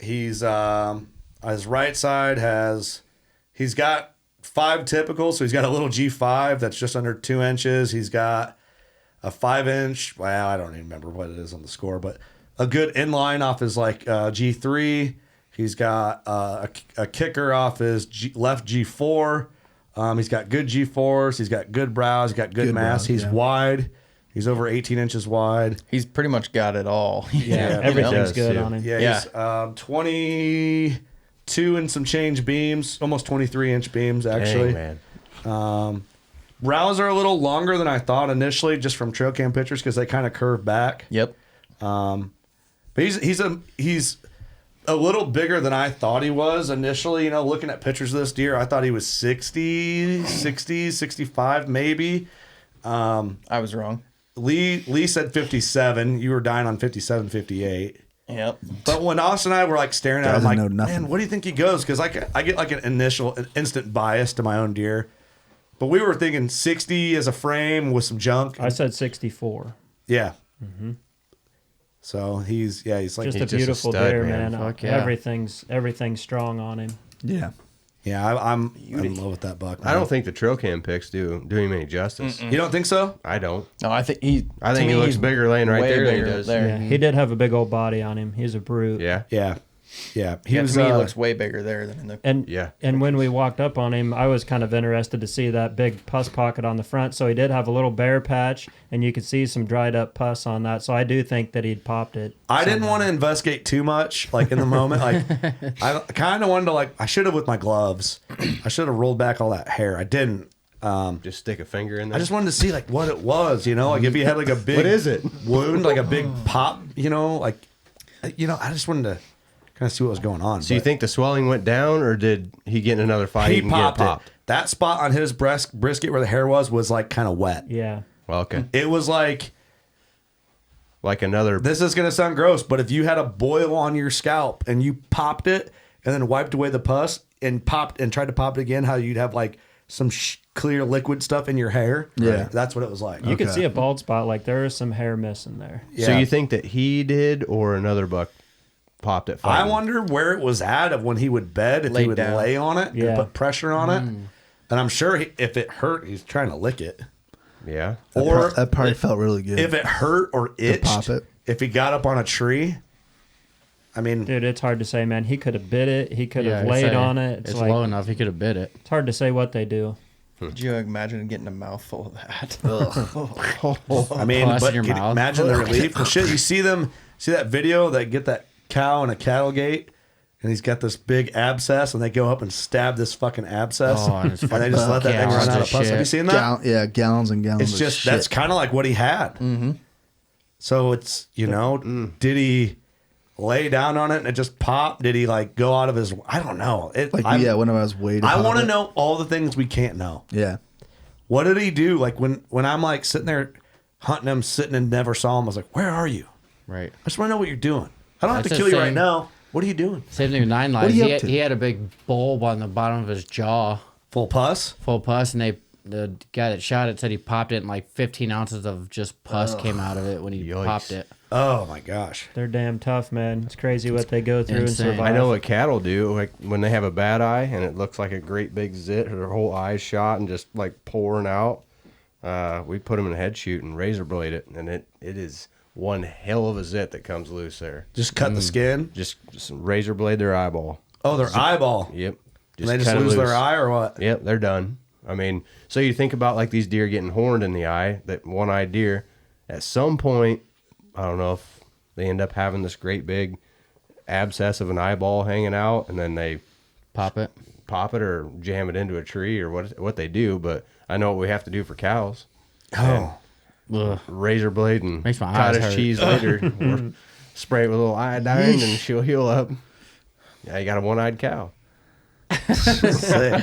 He's his right side he's got 5 typical, so he's got a little G5 that's just under 2 inches. He's got a 5-inch. Well, I don't even remember what it is on the score, but a good inline off his like G3. He's got a kicker off his left G4. He's got good G4s. He's got good brows. He's got good mass. brows, He's yeah. wide. He's over 18 inches wide. He's pretty much got it all. Yeah, You know? everything's good on him. Yeah, he's 22 and some change beams, almost 23-inch beams actually. Dang, man. Brows are a little longer than I thought initially, just from trail cam pictures because they kind of curve back. Yep. But he's a little bigger than I thought he was initially. You know, looking at pictures of this deer, I thought he was 60, 65 maybe. I was wrong. Lee said 57. You were dying on 57, 58. Yep. But when Austin and I were like staring at him, Doesn't like, know nothing. man, what do you think he goes? Because I get like an instant bias to my own deer. But we were thinking 60 as a frame with some junk. I said 64. Yeah. Mm-hmm. So he's like Just a He's just a beautiful stud, deer, man. man. Fuck yeah. Everything's strong on him. Yeah. yeah. I'm in love with that buck. I don't think the trail cam pics do him any justice. You don't think so? I don't. No, I think he looks bigger laying right way there than he bigger does. there. Yeah, he did have a big old body on him. He's a brute. Yeah. Yeah. Yeah. To me, he looks way bigger there than in the. And Yeah. and when we walked up on him, I was kind of interested to see that big pus pocket on the front. So he did have a little bare patch, and you could see some dried up pus on that. So I do think that he'd popped it. I didn't want to investigate too much, like in the moment. Like I kind of wanted to, like, I should have with my gloves. I should have rolled back all that hair. I didn't. Just stick a finger in there. I just wanted to see like what it was, you know, like if he had like a big What is it? wound, like a big pop, you know, like I just wanted to kind of see what was going on. So you But think the swelling went down, or did he get in another fight he and popped get popped? it? That spot on his brisket where the hair was like kind of wet. Yeah. Well, okay. It was like, Another. this is going to sound gross, but if you had a boil on your scalp and you popped it and then wiped away the pus and popped and tried to pop it again, how you'd have like some clear liquid stuff in your hair. Yeah. Right? That's what it was like. You could Okay. see a bald spot. Like there is some hair missing there. Yeah. So you think that he did, or another buck popped it? I wonder where it was at of when he would bed, if he Laid would down. lay on it Yeah. and put pressure on it. And I'm sure if it hurt, he's trying to lick it. Yeah. Or That probably felt really good. if it hurt or itched, pop it. if he got up on a tree, I mean, Dude, it's hard to say, man. He could have bit it. He could have I'd laid say on it. It's like low enough. He could have bit it. it's hard to say what they do. Could you imagine getting a mouthful of that? I mean, Pus but in your can you mouth. imagine the relief. Well, shit, you see that video that get that cow in a cattle gate, and he's got this big abscess, and they go up and stab this fucking abscess, Oh, and it's and they just fucking let that thing gallons run out of of pus. Have you shit. seen that? Gallons and gallons. It's of just shit. that's kind of like what he had. Mm-hmm. So it's did he lay down on it and it just popped? Did he like go out of his? I don't know. when I was waiting. I want to know all the things we can't know. Yeah. What did he do? Like when I'm like sitting there hunting him, sitting and never saw him. I was like, where are you? Right. I just want to know what you're doing. I don't have to That's kill the you right thing. now. What are you doing? Same thing with Nine are Lives. you He up to? he had a big bulb on the bottom of his jaw, Full pus? full pus, and the guy that shot it said he popped it, and like 15 ounces of just pus came out of it when he Yikes. popped it. Oh my gosh. They're damn tough, man. It's crazy what they go through insane. and survive. I know what cattle do. Like when they have a bad eye and it looks like a great big zit, or their whole eye's shot and just like pouring out. We put them in a head shoot and razor blade it, and it is one hell of a zit that comes loose there. Just cut the skin? Just razor blade their eyeball. Oh, their eyeball. Yep. And they just cut it lose their loose. eye or what? Yep, they're done. I mean, so you think about like these deer getting horned in the eye, that one-eyed deer. At some point, I don't know if they end up having this great big abscess of an eyeball hanging out, and then they Pop it. pop it or jam it into a tree or what they do. But I know what we have to do for cows. Oh. Ugh. Razor blade and Makes my eyes cottage hurt. cheese later, or spray it with a little iodine, and she'll heal up. Yeah, you got a one-eyed cow. Sick.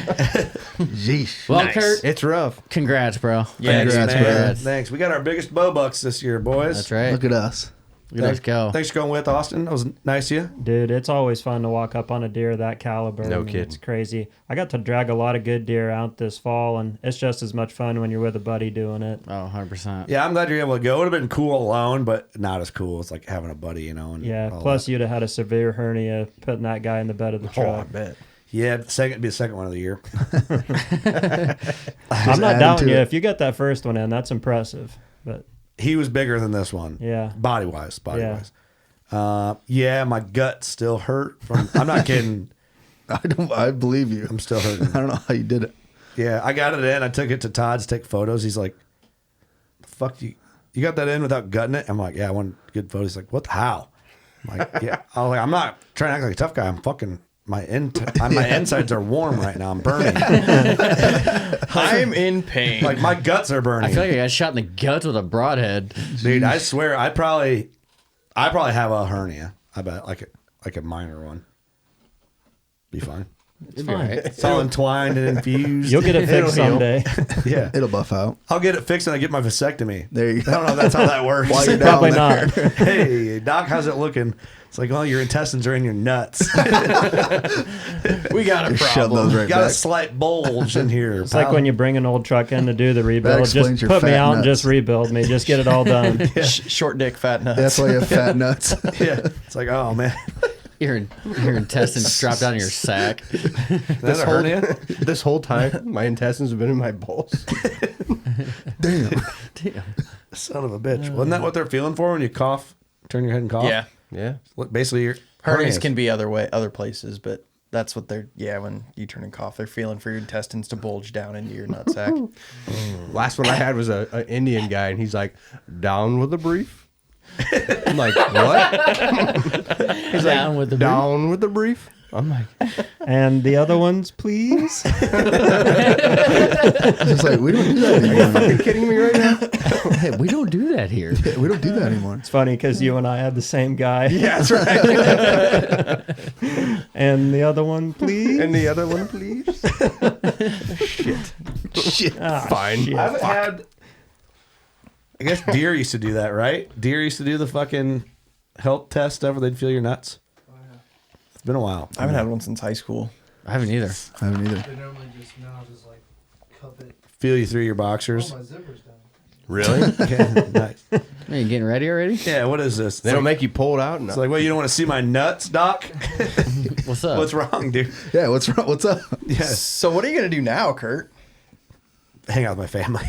Yeesh. Well, Nice. Curt, It's rough. congrats, bro. Thanks, Congrats, man. brother. Thanks. We got our biggest bow bucks this year, boys. That's right. Look at us. Let's go. Thanks for going with Austin. That was nice of you. Dude, it's always fun to walk up on a deer of that caliber. No and kidding. It's crazy. I got to drag a lot of good deer out this fall, and it's just as much fun when you're with a buddy doing it. Oh, 100%. Yeah, I'm glad you're able to go. It would have been cool alone, but not as cool as like having a buddy, And Yeah, all plus that. you'd have had a severe hernia putting that guy in the bed of the Oh, I truck. bet. Yeah, it'd be the second one of the year. I'm not adding doubting to you. it. If you get that first one in, that's impressive. But He was bigger than this one. Yeah. Body wise. Yeah, my gut still hurt from. I'm not kidding. I believe you. I'm still hurting. I don't know how you did it. Yeah, I got it in. I took it to Todd's to take photos. He's like, "The fuck you got that in without gutting it?" I'm like, "Yeah, I want good photos." He's like, "What? How?" I'm like, "Yeah." I was like, "I'm not trying to act like a tough guy. I'm fucking my insides are warm right now. I'm burning. I'm in pain. Like my guts are I burning." feel like I got shot in the guts with a broadhead. Dude, I swear, I probably have a hernia. I bet, like a minor one. Be fine. It'd be all right. It's all entwined and infused. you'll get it fixed It'll heal. someday. Yeah, It'll buff out. I'll get it fixed and I get my vasectomy. There you I don't know if that's how that works. While you're down Probably there. not. Hey, doc, how's it looking? It's like, oh, your intestines are in your nuts. we got a Just shove problem. those right Got a back. slight bulge in here. It's like when you bring an old truck in to do the rebuild. explains Just your put me fat out and nuts. just rebuild me. Just get it all done. Short dick, fat nuts. That's why you have fat nuts. yeah, it's like, oh man, Your intestines dropped out of your sack. that's a hernia. This whole time, my intestines have been in my balls. Damn. Damn. Son of a bitch. Wasn't that what they're feeling for when you cough? Turn your head and cough. Yeah. Yeah. Look, basically, your Hernias can be other places, but that's what they're. Yeah, when you turn and cough, they're feeling for your intestines to bulge down into your nutsack. Last one I had was an Indian guy, and he's like, "Down with the brief." I'm like, "What?" He's Down like, with the "Down with the brief." I'm like, And the other ones, please. Just like, we don't do that anymore. Are you kidding me right now? Hey, we don't do that here. Yeah, we don't do that anymore. It's funny because you and I had the same guy. Yeah, that's right. And the other one, please. And the other one, please. Shit. Ah, Fine. shit. I haven't had. I guess deer used to do that, right? Deer used to do the fucking health test stuff where they'd feel your nuts. It's been a while. I haven't had one since high school. I haven't either. I haven't either. They normally just now just like cup it. Feel you through your boxers. Oh, my zipper's down. Really? Yeah, nice. Are you getting ready already? Yeah, what is this? It's They don't like, make you pull it out? it's like, well, you don't want to see my nuts, Doc? What's up? What's wrong, dude? Yeah, what's wrong? What's up? Yes. So what are you gonna do now, Kurt? Hang out with my family.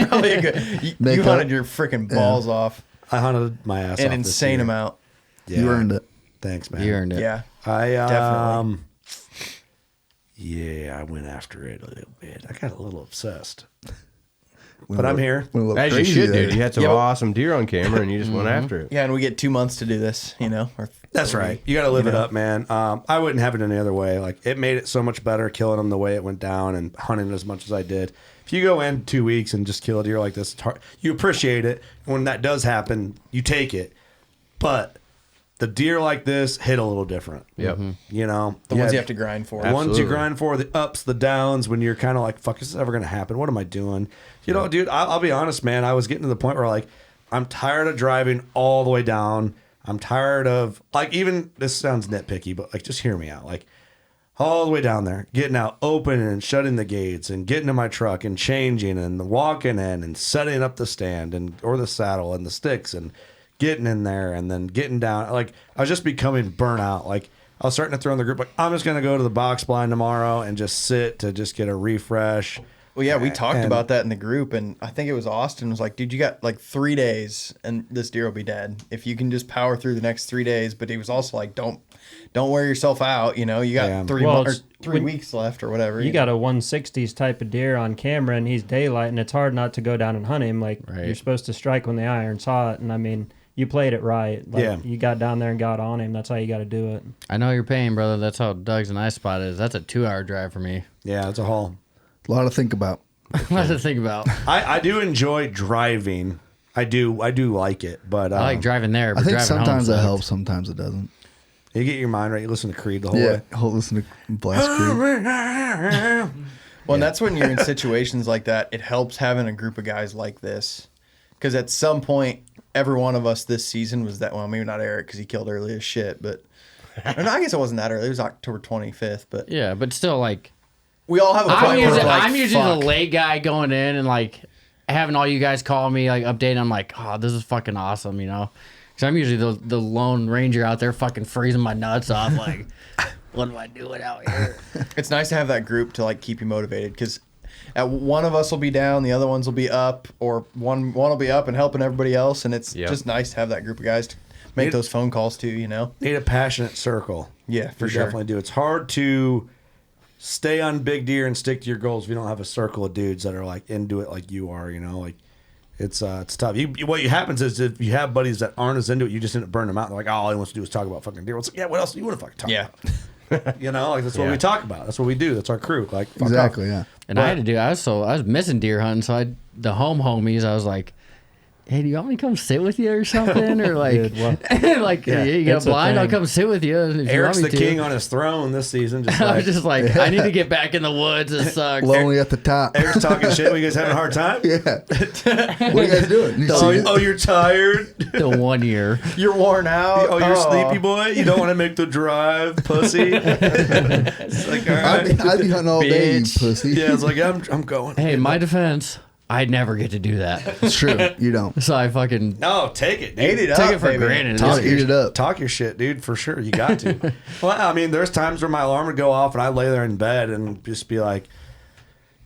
Probably a good. You Make hunted up. your freaking balls off I hunted my ass off an this insane year. amount. Yeah. You earned it. Thanks, man. You earned it. Yeah. I Definitely. Yeah, I went after it a little bit. I got a little obsessed. Went But a I'm little- here. went a little As you crazy should, there. dude. You had some Yeah, but- awesome deer on camera, and you just went after it. Yeah, and we get 2 months to do this. Or That's 3. right. You got to live it know? up, man. I wouldn't have it any other way. Like it made it so much better killing them the way it went down and hunting as much as I did. If you go in 2 weeks and just kill a deer like this, it's hard. You appreciate it. When that does happen, you take it. But the deer like this hit a little different. Yep. You know, The ones you have to grind for. The ones you Absolutely. grind for, the ups, the downs, when you're kind of like, fuck, is this ever going to happen? What am I doing? You know, dude, I'll be honest, man. I was getting to the point where, like, I'm tired of driving all the way down. I'm tired of, like, even, this sounds nitpicky, but, like, just hear me out. Like, all the way down there, getting out, opening and shutting the gates and getting in my truck and changing and walking in and setting up the stand and or the saddle and the sticks and getting in there and then getting down. Like, I was just becoming burnt out. Like, I was starting to throw in the group, like, I'm just going to go to the box blind tomorrow and just sit to just get a refresh. Well, yeah, we talked And- about that in the group, and I think it was Austin was like, dude, you got like 3 days, and this deer will be dead if you can just power through the next 3 days. But he was also like, don't wear yourself out. You got Yeah. 3 Well, months it's- or 3 when- weeks left or whatever. You got a 160s type of deer on camera, and he's daylight, and it's hard not to go down and hunt him. Like, Right. you're supposed to strike when the iron's hot, and I mean, you played it right. Like, Yeah. You got down there and got on him. That's how you got to do it. I know your pain, brother. That's how Doug's and I spot is. That's a 2-hour drive for me. Yeah, it's a haul. A lot to think about. What to think about. I do enjoy driving. I do like it, but I like driving there, but I think driving home sometimes it sucks. helps, sometimes it doesn't. you get your mind right. You listen to Creed the whole Yeah, way. listen to Blast Crew. Well, and that's when you're in situations like that. It helps having a group of guys like this, because at some point, every one of us this season was that. Well, maybe not Eric because he killed early as shit, but no, I guess it wasn't that early. It was October 25th, but Yeah, but still, like, we all have a point where we're like, I'm usually fuck. the late guy going in and, like, having all you guys call me, like, update. I'm like, oh, this is fucking awesome, you know? Because I'm usually the lone ranger out there fucking freezing my nuts off, like, what am I doing out here? It's nice to have that group to like keep you motivated, because one of us will be down, the other ones will be up, or one will be up and helping everybody else, and it's Yep. just nice to have that group of guys to make those phone calls to, Need a passionate circle. Yeah, for You sure. definitely do. It's hard to stay on big deer and stick to your goals if you don't have a circle of dudes that are like into it like you are. You know, like it's tough. What happens is if you have buddies that aren't as into it, you just end up burning them out. They're like, oh, all he wants to do is talk about fucking deer. It's like, yeah, what else do you want to fucking talk Yeah. about? You know, like that's what Yeah. we talk about. That's what we do. That's our crew. Like fuck Exactly, off. yeah. And I had to do, I was missing deer hunting, so the home homies, I was like, hey, do you want me to come sit with you or something? Or like, Dude, well, like you got that's the blind, I'll thing. come sit with you. If you Eric's want the me to. king on his throne this season. Just I like, was just like, I need to get back in the woods. It sucks. Lonely at the top. Eric's talking shit. You guys having a hard time? Yeah. What are you guys doing? You see it? Oh, you're tired. The 1 year. You're worn out. Oh, you're sleepy, boy. You don't want to make the drive, pussy. It's like, all I'd right. be hunting all day, you Bitch. pussy. Yeah, it's like I'm going. Hey, in my defense, I'd never get to do that. It's true. You don't. So I fucking No, take it, dude. Eat it took up, it for baby. granted. Talk, eat it up. Talk your shit, dude, for sure. You got to. Well, I mean, there's times where my alarm would go off and I lay there in bed and just be like,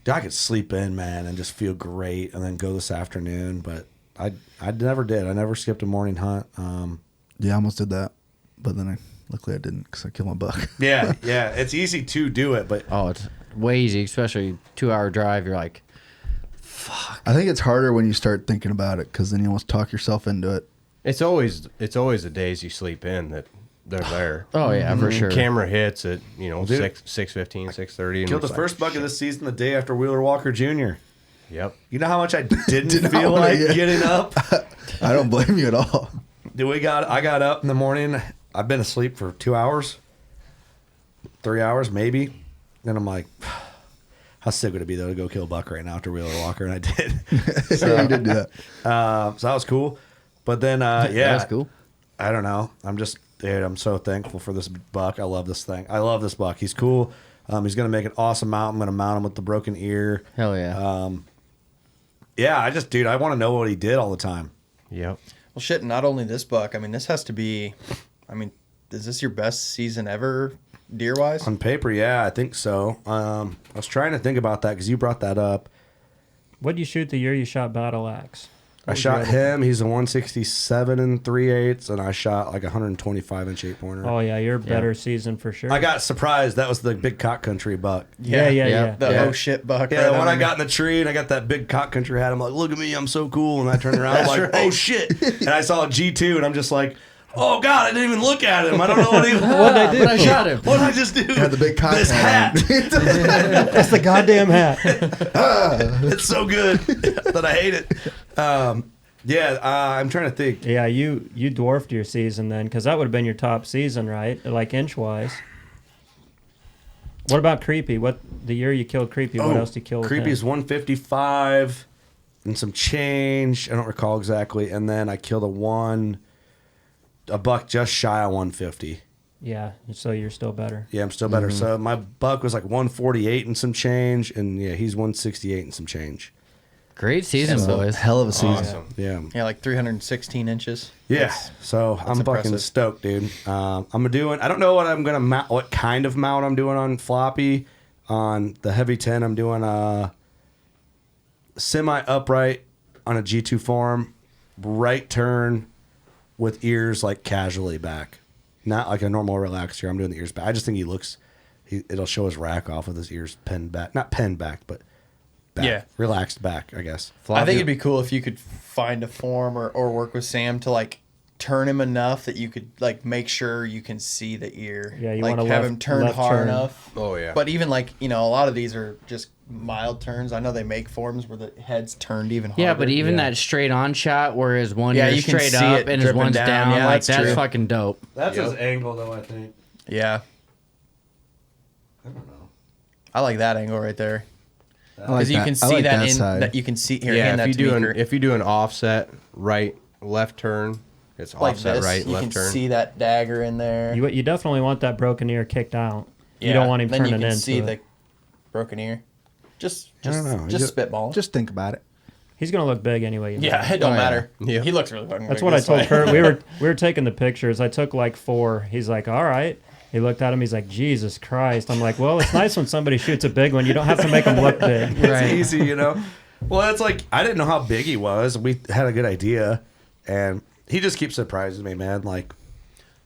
dude, I could sleep in, man, and just feel great and then go this afternoon. But I never did. I never skipped a morning hunt. Yeah, I almost did that. But then luckily I didn't because I killed my buck. Yeah. It's easy to do it, but Oh, it's way easy, especially 2-hour drive. You're like, I think it's harder when you start thinking about it because then you almost talk yourself into it. It's always the days you sleep in that they're there. Oh yeah, for sure. Camera hits at, you know, Dude. 6:15, 6:30. and Killed the it's like, first buck of the season the day after Wheeler Walker Jr. Yep. You know how much I didn't Did not feel wanna like get- getting up? I don't blame you at all. Dude, I got up in the morning. I've been asleep for 2 hours, 3 hours maybe. Then I'm like, how sick would it be though to go kill a buck right now after Wheeler Walker? And I did. So you did do that. So that was cool. But then, yeah, That's cool. I don't know. Dude, I'm so thankful for this buck. I love this thing. I love this buck. He's cool. He's going to make an awesome mount. I'm going to mount him with the broken ear. Hell yeah. Yeah, dude, I want to know what he did all the time. Yep. Well, shit. Not only this buck. I mean, this has to be. I mean, is this your best season ever, deer wise? On paper, yeah, I think so. I was trying to think about that because you brought that up. What'd you shoot the year you shot Battle Axe? I shot him. He's a 167 and 3/8, and I shot like a 125-inch 8-pointer. Oh yeah, your better season for sure. I got surprised. That was the big cock country buck. yeah. The Yeah. oh shit buck. Yeah, right when I on got in the tree and I got that big cock country hat, I'm like, look at me, I'm so cool. And I turned around, I'm like, right. oh shit. And I saw a G2, and I'm just like, oh God, I didn't even look at him. I don't know what he What'd I do? But I shot him. What did I just do? Had the big cock This hat hat. That's the goddamn hat. It's so good that I hate it. Yeah, I'm trying to think. Yeah, you dwarfed your season then, because that would have been your top season, right? Like inch wise. What about Creepy? What the year you killed Creepy? What else did you kill? with Creepy's him? 155 and some change. I don't recall exactly. And then I killed a buck just shy of 150. Yeah, so you're still better. Yeah, I'm still better. So my buck was like 148 and some change, and yeah, he's 168 and some change. Great season, boys. Hell of a season. Awesome. Yeah. Yeah, like 316 inches. Yeah. So I'm fucking impressive. stoked, dude. I'm doing. I don't know what I'm gonna mount. What kind of mount I'm doing on Floppy. On the heavy 10, I'm doing a semi upright on a G2 form, right turn with ears like casually back, not like a normal relaxed ear. I'm doing the ears back. I just think it'll show his rack off with his ears pinned back, not pinned back, but back, Yeah. relaxed back, I guess. I think it'd be cool if you could find a form or work with Sam to like turn him enough that you could like make sure you can see the ear. Yeah, you like want a have left- him turned left hard turn. enough. Oh, yeah. But even like, you know, a lot of these are just mild turns. I know they make forms where the head's turned even harder. Yeah, but even that straight on shot where his one Yeah, ear you can straight see up it and his dripping one's down. down, Yeah, like that's true. fucking dope. That's Yep. his angle, though. I think. Yeah, I don't know. I like that angle right there. I like Because you that. can I see like that in side. that you can see here. Yeah, hand that if to me, Curt. you do an offset right left turn, it's like offset this, right you left can turn. see that dagger in there. You definitely want that broken ear kicked out. You don't want him then turning you can into see it. the broken ear. Just don't know. just spitball. Just think about it. He's gonna look big anyway. you know. yeah, it don't Oh, yeah. matter. Yeah. He looks really fucking That's big what I this told way. Curt. We were taking the pictures. I took like 4. He's like, all right. He looked at him. He's like, Jesus Christ. I'm like, well, it's nice when somebody shoots a big one. You don't have to make them look big. It's Right. easy, you know. Well, it's like I didn't know how big he was. We had a good idea, and he just keeps surprising me, man. Like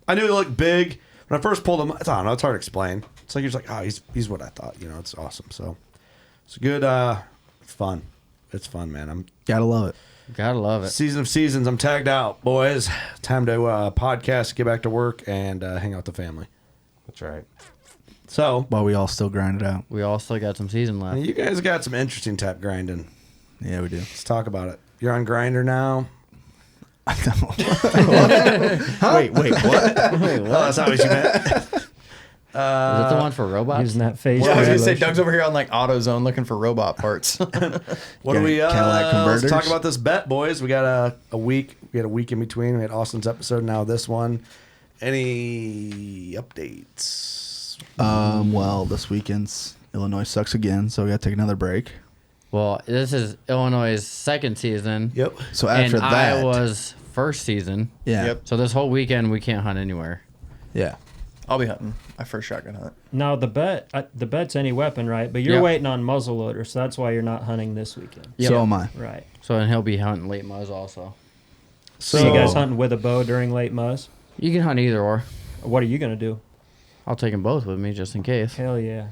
I knew he looked big when I first pulled him. I don't know. It's hard to explain. It's like he's like, oh, he's what I thought. You know, it's awesome. So it's good. It's fun. It's fun, man. I'm Gotta love it. Gotta love it. season of seasons. I'm tagged out, boys. Time to podcast, get back to work, and hang out with the family. That's right. So While we all still grind it out. We all still got some season left. you guys got some interesting tap grinding. Yeah, we do. Let's talk about it. You're on Grinder now. Wait, what? Oh, that's not what you meant. Is that the one for robots? Using that face. Yeah, I was gonna say lotion. Doug's over here on like AutoZone looking for robot parts. What do Got we? Cadillac Let's converters? talk about this bet, boys. We got a week. We had a week in between. We had Austin's episode. Now this one. Any updates? Well, this weekend's Illinois sucks again, so we gotta take another break. Well, this is Illinois' second season. Yep. So after and that, Iowa's first season. yeah, Yep. So this whole weekend we can't hunt anywhere. yeah. I'll be hunting my first shotgun hunt. Now the bet's any weapon, right? But you're Yeah. waiting on muzzleloader, so that's why you're not hunting this weekend. So am I. Right. So and he'll be hunting late muzz also. So you guys hunting with a bow during late muzz? You can hunt either or. What are you gonna do? I'll take them both with me just in case. Hell yeah.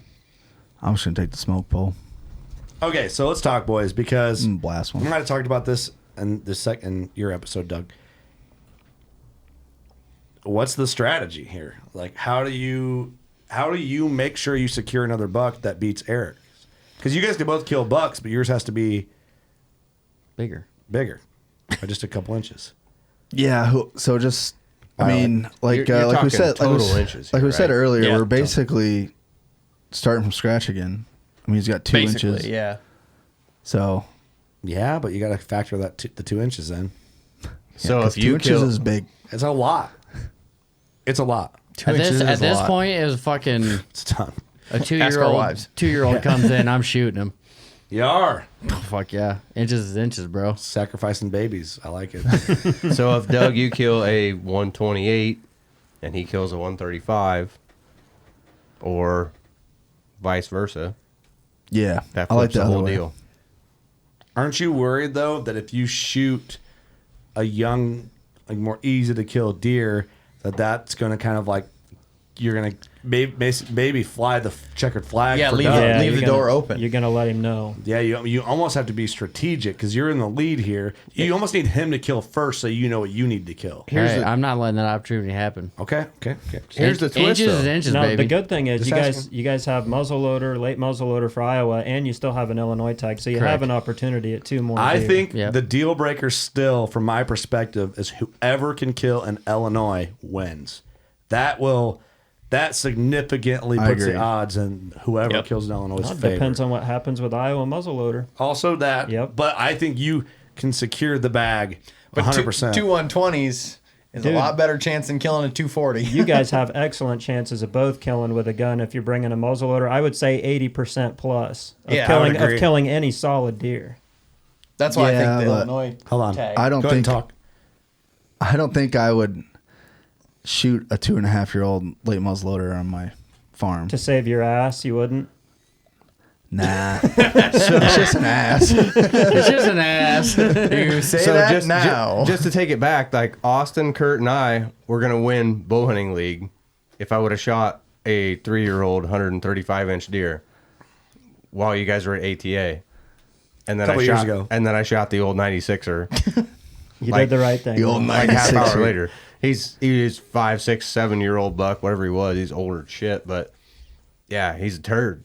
I'm just gonna take the smoke pole Okay, so let's talk, boys, because and blast we one. might have talked about this in your episode, Doug. what's the strategy here? Like, how do you make sure you secure another buck that beats Eric's? Because you guys can both kill bucks, but yours has to be Bigger. bigger by just a couple inches. Yeah. So just, I mean, like You're like we talking said, total inches like here, we said right? earlier, Yeah. we're basically starting from scratch again. I mean, he's got 2 Basically, inches. yeah. So Yeah, but you got to factor that the 2 inches in. So 'cause if you 2 inches kill, is big. It's a lot. It's a lot. 2 At inches this, is at a this lot. point, it was fucking It's a ton. a Ask our 2-year-old. wives. 2-year-old comes in, I'm shooting him. You are Oh, fuck yeah, inches is inches, bro. sacrificing babies. I like it. so if Doug, you kill a 128 and he kills a 135, or vice versa, Yeah. that I like flips the the other whole way. deal. Aren't you worried though that if you shoot a young, like more easy to kill deer, that's going to kind of like you're going to maybe fly the checkered flag? Yeah, for leave Doug. it- leave you're the gonna- door open. You're gonna let him know. Yeah, you almost have to be strategic because you're in the lead here. You almost need him to kill first so you know what you need to kill. Hey, I'm not letting that opportunity happen. Okay. Here's the twist, Inches though. is inches, No, baby. the good thing is Just you guys have muzzleloader, late muzzleloader for Iowa, and you still have an Illinois tag, so you Correct. have an opportunity at 2 more. I deer. think Yep. the deal breaker still, from my perspective, is whoever can kill an Illinois wins. That significantly I puts agree. the odds in whoever Yep. kills an Illinois' Well, it favor. depends on what happens with Iowa muzzleloader. Also that, Yep. but I think you can secure the bag But 100%. two 120s is Dude. a lot better chance than killing a 240. You guys have excellent chances of both killing with a gun if you're bringing a muzzleloader. I would say 80% plus of Yeah, I would agree. killing any solid deer. That's why I Yeah, think the but- Illinois Hold on. tag. I don't Go ahead and think talk. I don't think I would shoot a 2.5-year-old late muzzleloader on my farm. To save your ass, you wouldn't. Nah. It's just an ass. It's just an ass. You say that now. Just to take it back, like Austin, Curt, and I were gonna win bow hunting league if I would have shot a 3-year-old 135-inch deer while you guys were at ATA, and then Couple I years shot ago. and then I shot the old 96er You Like, did the right thing. the old like half hour 96er. later. He is 5, 6, 7-year-old buck, whatever he was. He's older as shit, but yeah, he's a turd.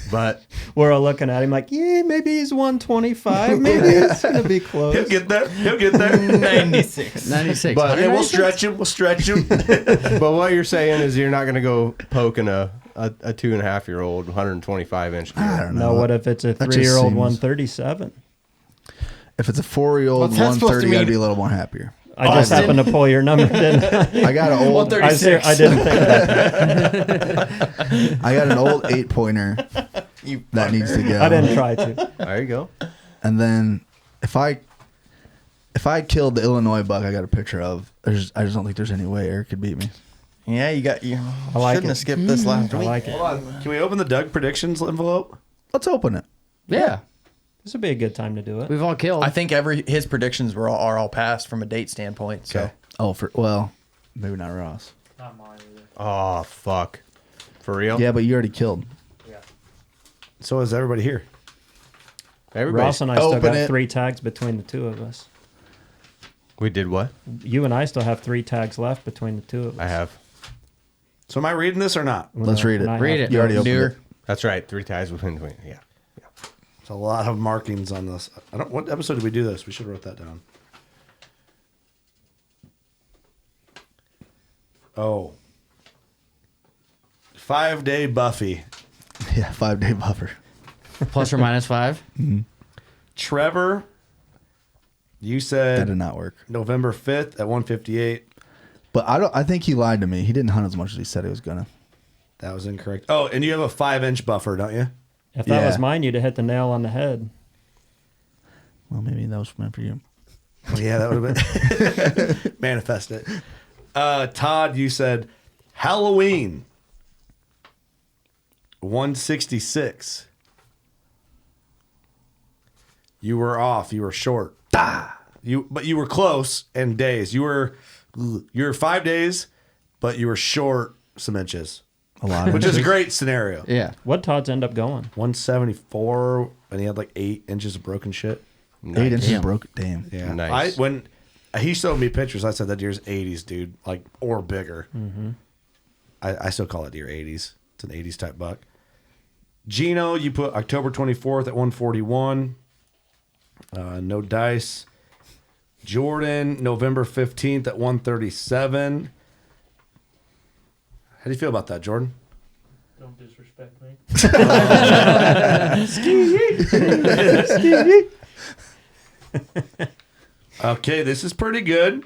But We're all looking at him like, yeah, maybe he's 125. Maybe it's going to be close. He'll get there. He'll get there. 96. 96. But- Yeah, we'll stretch him. We'll stretch him. but what you're saying is you're not going to go poking a 2.5-year-old 125-inch deer. I don't know. No, what if it's a That just 3-year-old seems- 137? If it's a 4-year-old What's that supposed to 130, I'd mean? be a little more happier. I just Austin? happened to pull your number, didn't I? I got an old. 136. I didn't think of that. I got an old 8-pointer You that needs to go. I didn't try to. There you go. And then if I killed the Illinois buck, I got a picture of. I just don't think there's any way Eric could beat me. Yeah, you got you. I like Shouldn't it. have skipped this last I week. like it. Hold on. Can we open the Doug predictions envelope? Let's open it. Yeah. This would be a good time to do it. We've all killed. I think his predictions are all passed from a date standpoint. So Okay. Oh, maybe not Ross. Not mine either. Oh, fuck. For real? Yeah, but you already killed. So is everybody here? Everybody. Ross and I still Open got it. 3 tags between the two of us. We did what? You and I still have 3 tags left between the two of us. I have. So am I reading this or not? Let's read it. And I Read have- it. You already opened Newer. it. That's right. 3 ties between. Yeah. There's a lot of markings on this. I don't. What episode did we do this? We should have wrote that down. Oh. 5-day Buffy. Yeah, 5-day buffer. Plus or minus 5. Trevor, you That said did not work. November 5th at 1:58. But I think he lied to me. He didn't hunt as much as he said he was gonna. That was incorrect. Oh, and you have a 5-inch buffer, don't you? If that Yeah. was mine, you'd have hit the nail on the head. Well, maybe that was meant for you. Well, yeah, that would have been manifest it. Todd, you said Halloween 166. You were off. You were short. But you were close in days. You were 5 days, but you were short some inches, A lot of which it. is a great scenario. Yeah. What'd Todd's end up going? 174, and he had like 8 inches of broken shit. 8 inches Damn. broke. Damn. Yeah. Nice. he showed me pictures. I said that deer's 80s, dude, like or bigger. Mm-hmm. I still call it deer 80s. It's an 80s type buck. Gino, you put October 24th at 141. No dice. Jordan, November 15th at 137. How do you feel about that, Jordan? Don't disrespect me. Okay, this is pretty good.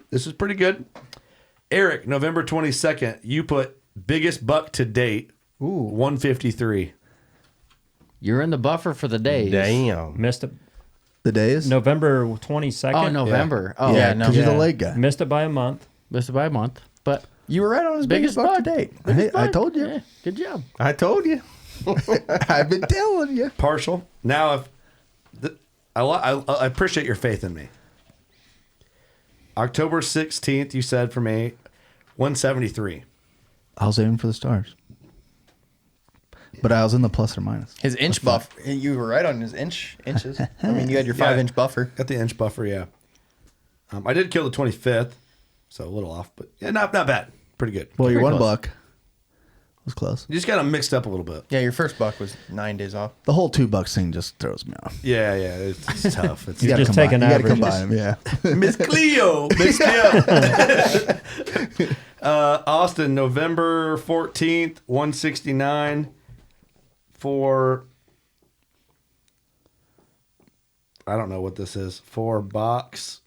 Eric, November 22nd, you put biggest buck to date, 153. You're in the buffer for the days. Damn. Missed it. The days? November 22nd. Oh, November. Oh, Yeah, no. because you're the late guy. Missed it by a month. Missed it by a month. But You were right on his biggest buck to date. Hey, I told you. yeah, good job. I told you. I've been telling you. Partial. Now, if I appreciate your faith in me. October 16th, you said for me, 173. I was aiming for the stars. But I was in the plus or minus. His inch buff. You were right on his inches. I mean, you had your 5-inch buffer. Got the inch buffer, yeah. I did kill the 25th, so a little off, but yeah, not bad. Pretty good. Well, your Very one close. buck was close. You just got them mixed up a little bit. Yeah, your first buck was 9 days off. The whole 2 bucks thing just throws me off. Yeah, it's tough. It's You You're gotta just combine- taking you gotta averages. combine them, yeah. Miss Cleo. Miss Cleo. Austin, November 14th, 169 for, I don't know what this is, for Box,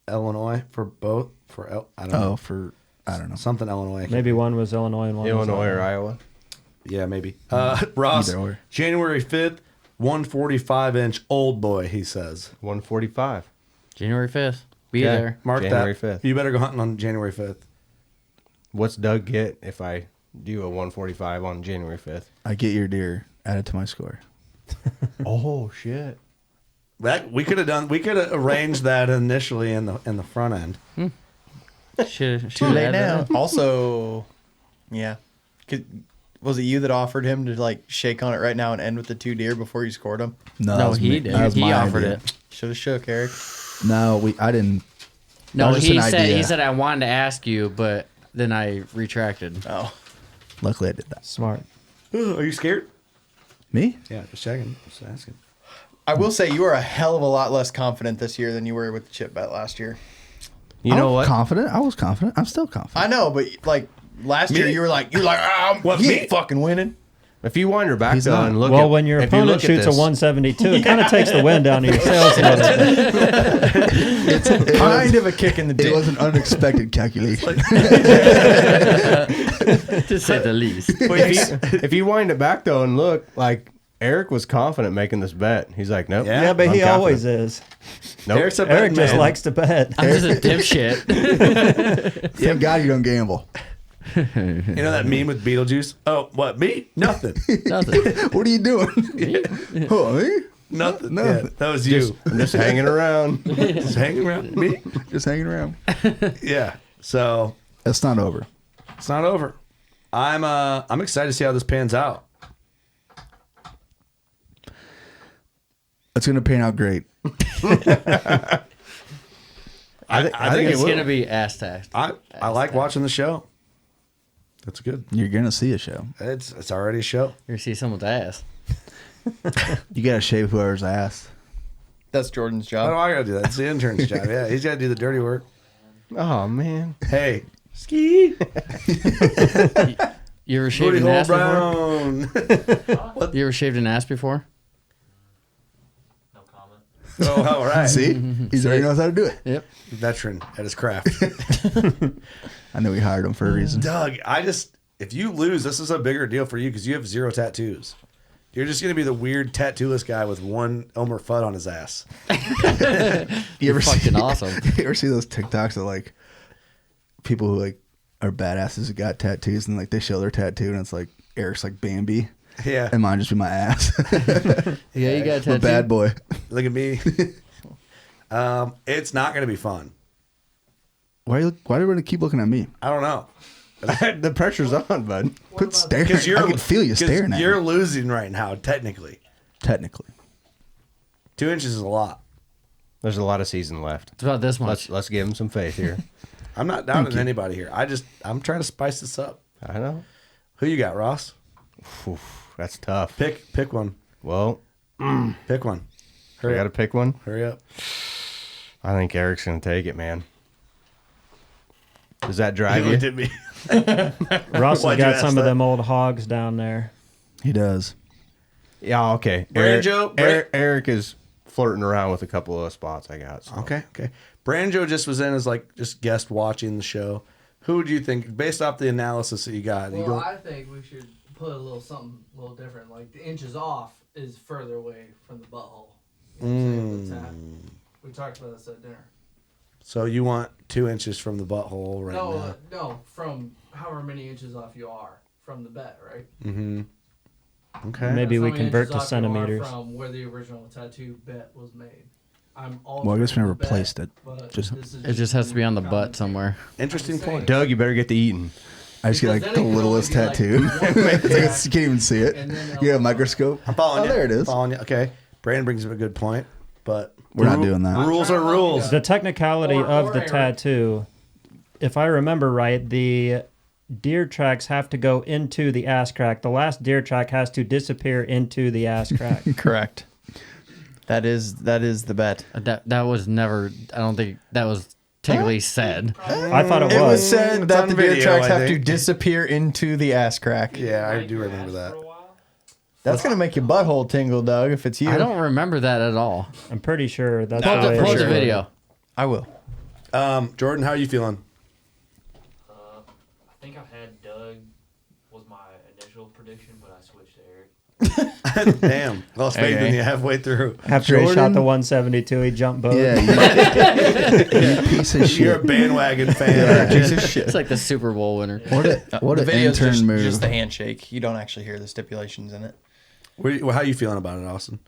Illinois, for both, I don't know. I don't know. Something Illinois. Maybe one was Illinois and one was Illinois or Iowa. Yeah, maybe. Ross, Either or. January 5th, 145-inch old boy, he says. 145. January 5th. Be Okay. there. Mark January that. 5th. You better go hunting on January 5th. What's Doug get if I do a 145 on January 5th? I get your deer added to my score. Oh, shit. We could have arranged that initially in the front end. Too Late now. Also, yeah. Was it you that offered him to like shake on it right now and end with the 2 deer before you scored them? No, No, that was he me. did. That was He my offered idea. it. Should have shook, Eric. No, I didn't. No, That was just he an said idea. he said I wanted to ask you, but then I retracted. Oh. Luckily, I did that. Smart. Are you scared? Me? Yeah, just checking. Just asking. I will say you are a hell of a lot less confident this year than you were with the chip bet last year. You know what? Confident. I was confident. I'm still confident. I know, but like last year you were like What, he me? ain't fucking winning. If you wind your back He's though not. and look Well, at, when your if you opponent look at shoots a this- 172, it kind of takes the wind down to your sails a little bit. It's Kind of a kick in the It dick. was an unexpected calculation. To say the least. if you wind it back though and look, like Eric was confident making this bet. He's like, nope. Yeah. Yeah, but I'm he confident. always is. Nope. Eric's a Eric betting just man. likes to bet. I'm just a dipshit. Thank God you don't gamble. You know that meme with Beetlejuice? Oh, what, me? Nothing. Nothing. What are you doing? Oh, me? Nothing. Nothing. Yeah, that was you. I'm just hanging around. Just hanging around. Me? Just hanging around. Yeah. So It's not over. it's not over. I'm excited to see how this pans out. It's going to pan out great. I think It's it will. gonna be ass taxed. I like watching the show. That's good. You're going to see a show. It's already a show. You're gonna see someone's ass. You got to shave whoever's ass. That's Jordan's Why do job. I gotta do that? It's the intern's job. Yeah, he's gotta do the dirty work. Oh man. Hey, ski. You ever shaved Booty an hole ass before? brown. You ever shaved an ass before? No comment. Oh, all right. See? He's already knows how to do it. Yep. Veteran at his craft. I know we hired him for a reason. Doug, if you lose, this is a bigger deal for you because you have 0 tattoos. You're just going to be the weird tattooless guy with one Elmer Fudd on his ass. You ever Fucking see, awesome. You ever see those TikToks of like people who like are badasses who got tattoos and like they show their tattoo and it's like Eric's like Bambi Yeah. and mine just be my ass. Yeah, you got a I'm tattoo. a bad boy. Look at me. It's not going to be fun. Why do you want to keep looking at me? I don't know. The pressure's on, bud. Quit staring. Because I can feel you staring at You're me. losing right now, technically. Technically. 2 inches is a lot. There's a lot of season left. It's about this much. Let's give him some faith here. I'm not doubting anybody here. I'm trying to spice this up. I know. Who you got, Ross? Oof, that's tough. Pick one. Well, Pick one. I Hurry got to up. pick one. Hurry up. I think Eric's going to take it, man. Does that drive He you? looked at me. Russ has Why'd you got ask some that? of them old hogs down there. He does. Yeah, okay. Eric is flirting around with a couple of spots I got. So. Okay. Branjo just was in as like just guest watching the show. Who do you think, based off the analysis that you got? You Well, go, I think we should put a little something a little different. Like the inches off is further away from the butthole. You know what I'm saying? With tap. We talked about this at dinner. so you want 2 inches from the butthole right now? No, from however many inches off you are from the bet, right? Mm-hmm. Okay. Maybe That's we how many convert inches to off you are centimeters. From where the original tattoo bet was made. Well, I guess we never placed it. Just- It just has to be on the butt somewhere. Interesting point. Doug, you better get to eating. I just get like the littlest tattoo. It's like, you can't even see it. And then You get a microscope. I'm following you. There it is. Following you. Okay. Brandon brings up a good point, but We're not doing that. Rules are rules. The technicality of the Eric. tattoo, if I remember right, the deer tracks have to go into the ass crack. The last deer track has to disappear into the ass crack. Correct. That is the bet. That was never. I don't think that was technically said. I thought it It was was. said It's that on the deer video, tracks I have to think. disappear into the ass crack. Yeah, I do remember that. That's gonna make your butthole tingle, Doug. If it's you, I don't remember that at all. I'm pretty sure that's Pull the up way the- it Pull sure. the is. video. I will. Jordan, how are you feeling? I think I had Doug was my initial prediction, but I switched to Eric. Damn. Lost faith in you halfway through. After he shot Jordan? the 172, he jumped boat. Yeah, you piece of You're a shit. bandwagon fan. Piece of shit. It's like the Super Bowl winner. What the an video's intern move. just the handshake. You don't actually hear the stipulations in it. How are you feeling about it, Austin?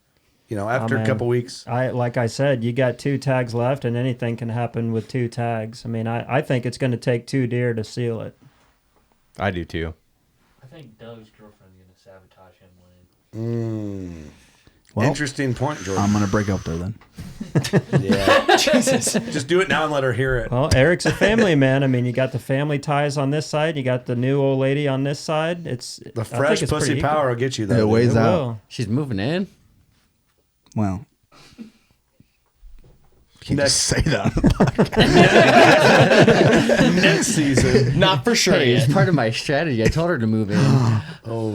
You know, after a man. couple weeks. Like I said, you got 2 tags left, and anything can happen with 2 tags. I mean, I think it's going to take 2 deer to seal it. I do too. I think Doug's girlfriend's gonna sabotage him winning. Well, Interesting point, Jordan. I'm gonna break up there then. Yeah. Jesus. Just do it now and let her hear it. Well, Eric's a family man. I mean, you got the family ties on this side, you got the new old lady on this side. It's The fresh pussy power will get you It though. dude. weighs It out. will. She's moving in. Well, you Next- just say that. Next season. Not for sure. Hey, yet. it's part of my strategy. I told her to move in.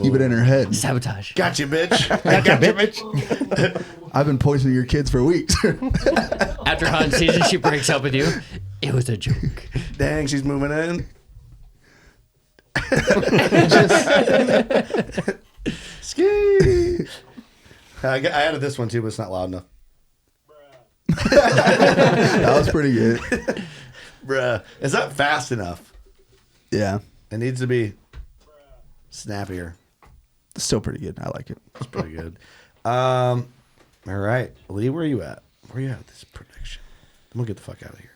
Keep it in her head. Sabotage. Gotcha, bitch. Gotcha, bitch. I've been poisoning your kids for weeks. After hunting season, she breaks up with you. It was a joke. Dang, she's moving in. Ski. I added this one too, but it's not loud enough. That was pretty good. Bruh. Is that fast enough? Yeah, It needs to be snappier. still pretty good. I like it. It's pretty good. All right. Lee, where are you at? Where are you at with this prediction? I'm going to get the fuck out of here.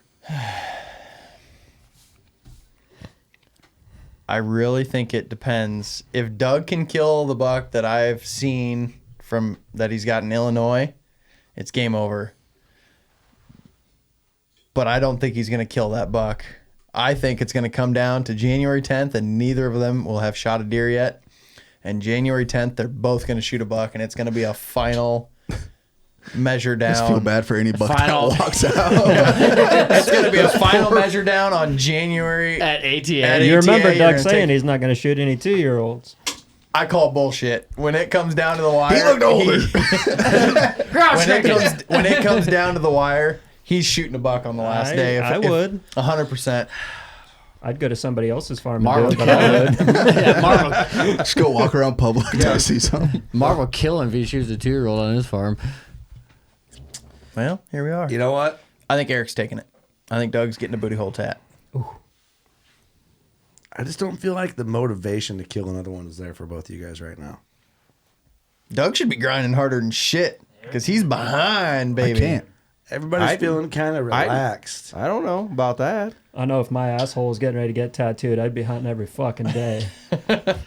I really think it depends. If Doug can kill the buck that I've seen from that he's got in Illinois, it's game over. But I don't think he's going to kill that buck. I think it's going to come down to January 10th, and neither of them will have shot a deer yet. And January 10th, they're both going to shoot a buck, and it's going to be a final measure I just feel down. bad for any buck Final. that walks out. It's going to be a final measure down on January. At ATA. At You remember ATA, you're Doug gonna saying take- he's not going to shoot any 2-year-olds. I call bullshit. When it comes down to the wire, He looked older. when it comes down to the wire, he's shooting a buck on the last day. I would. 100%. I'd go to somebody else's farm and Marvel do it, but I would. Yeah, Marvel. Just go walk around public till I see something. Marvel kill him if he shoots a 2-year-old on his farm. Well, here we are. You know what? I think Eric's taking it. I think Doug's getting a booty hole tat. I just don't feel like the motivation to kill another one is there for both of you guys right now. Doug should be grinding harder than shit because he's behind, baby. I can't. Everybody's I- feeling kind of relaxed. I don't know about that. I know if my asshole was getting ready to get tattooed, I'd be hunting every fucking day.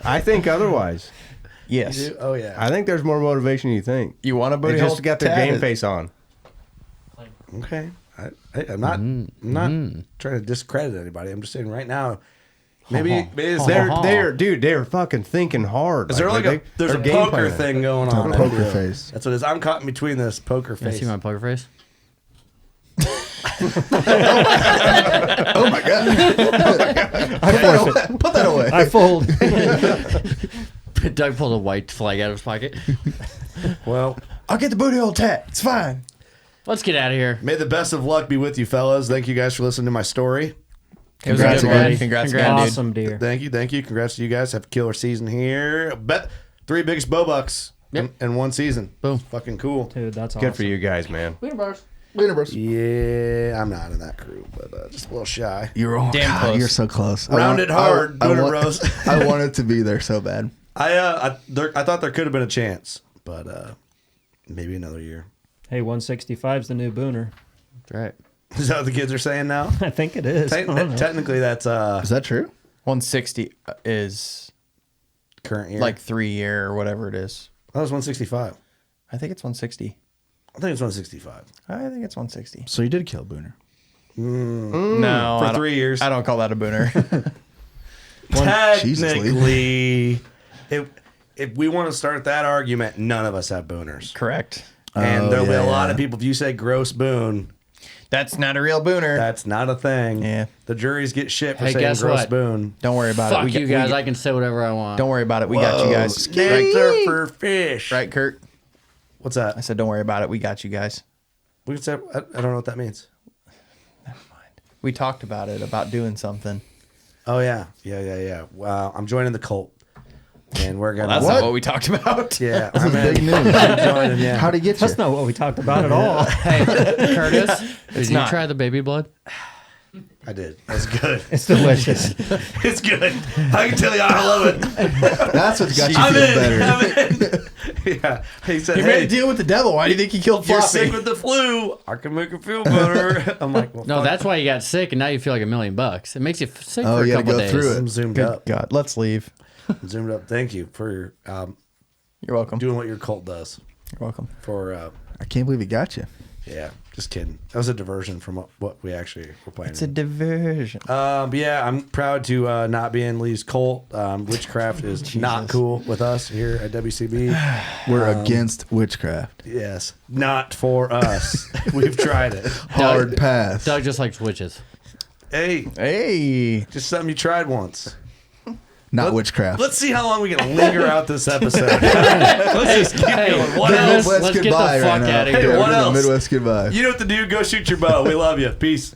I think otherwise. Yes. You do? Oh, yeah. I think there's more motivation than you think. You want a They booty hole just got their tat? game face on. Okay. I'm not trying to discredit anybody. I'm just saying right now, maybe they're fucking thinking hard. Is there like there's a they're game poker planning. thing going on? I Poker feel. face. That's what it is. I'm caught in between this poker Can I face. see my poker face? Oh my god! Put that away. I fold. Doug pulled a white flag out of his pocket. Well, I'll get the booty hole tat. It's fine. Let's get out of here. may the best of luck be with you, fellas. Thank you guys for listening to my story. Congrats It was a good again. ride. Congrats again, dude. Awesome deer. Thank you. Congrats to you guys. Have a killer season here. Bet 3 biggest bow bucks in one season. Boom. Fucking cool. Dude, that's awesome. Good for you guys, man. Wiener Bros. Yeah, I'm not in that crew, but just a little shy. You're all Damn close. You're so close. Rounded hard, Wiener Bros. I wanted to be there so bad. I thought there could have been a chance, but maybe another year. Hey, 165's the new booner. That's right. Is that what the kids are saying now? I think it is. I don't know. Technically, that's Is that true? 160 is current year. like 3-year or whatever it is. that was 165. I think it's 160. I think it's 165 I think it's 160. So you did kill Booner. No, for I don't- 3 years. I don't call that a booner. Jesus, Technically, if we want to start that argument, none of us have booners, Correct. and there'll be a lot yeah. of people. If you say gross boon, That's not a real booner. that's not a thing. Yeah. The juries get shit for Hey, saying guess gross what? boon. Don't worry about Fuck it. you guys. I can say whatever I want. Don't worry about it. We got you guys. Snakes are for fish. Right, Kurt? What's that? I said, don't worry about it. We got you guys. We could say, I don't know what that means. We talked about it, about doing something. Oh yeah. Wow, I'm joining the cult, and we're gonna. That's not what we talked about. Yeah, This is I'm big news. joining. Yeah. How'd he get you? That's not what we talked about at all. Hey, Curtis, did you not. try the baby blood? I did. That's good. It's delicious. It's good. I can tell you, I love it. That's what got you I'm feel in. better. I'm in. Yeah. He said, You made "Hey, a deal with the devil. Why do you think he killed you're Floppy? sick with the flu. I can make you feel better." I'm like, well, No, fuck. that's why you got sick, and now you feel like $1 million. It makes you sick Oh, for a you gotta couple go days. through it. I'm zoomed Good up. God. Let's leave. I'm zoomed up. Thank you for You're welcome. doing what your cult does. You're welcome. For I can't believe he got you. yeah, just kidding. That was a diversion from what we actually were playing. It's a diversion. But yeah, I'm proud to not be in Lee's cult. Witchcraft is not cool with us here at WCB. We're against witchcraft. Yes, not for us. We've tried it. Hard pass. Doug just likes witches. Hey, Hey. just something you tried once. Not witchcraft. Let's see how long we can linger out this episode. Let's just keep going. What The else? Let's get the goodbye fuck right now. outta here. Hey, what We're doing else? Midwest goodbye. You know what to do. Go shoot your bow. We love you. Peace.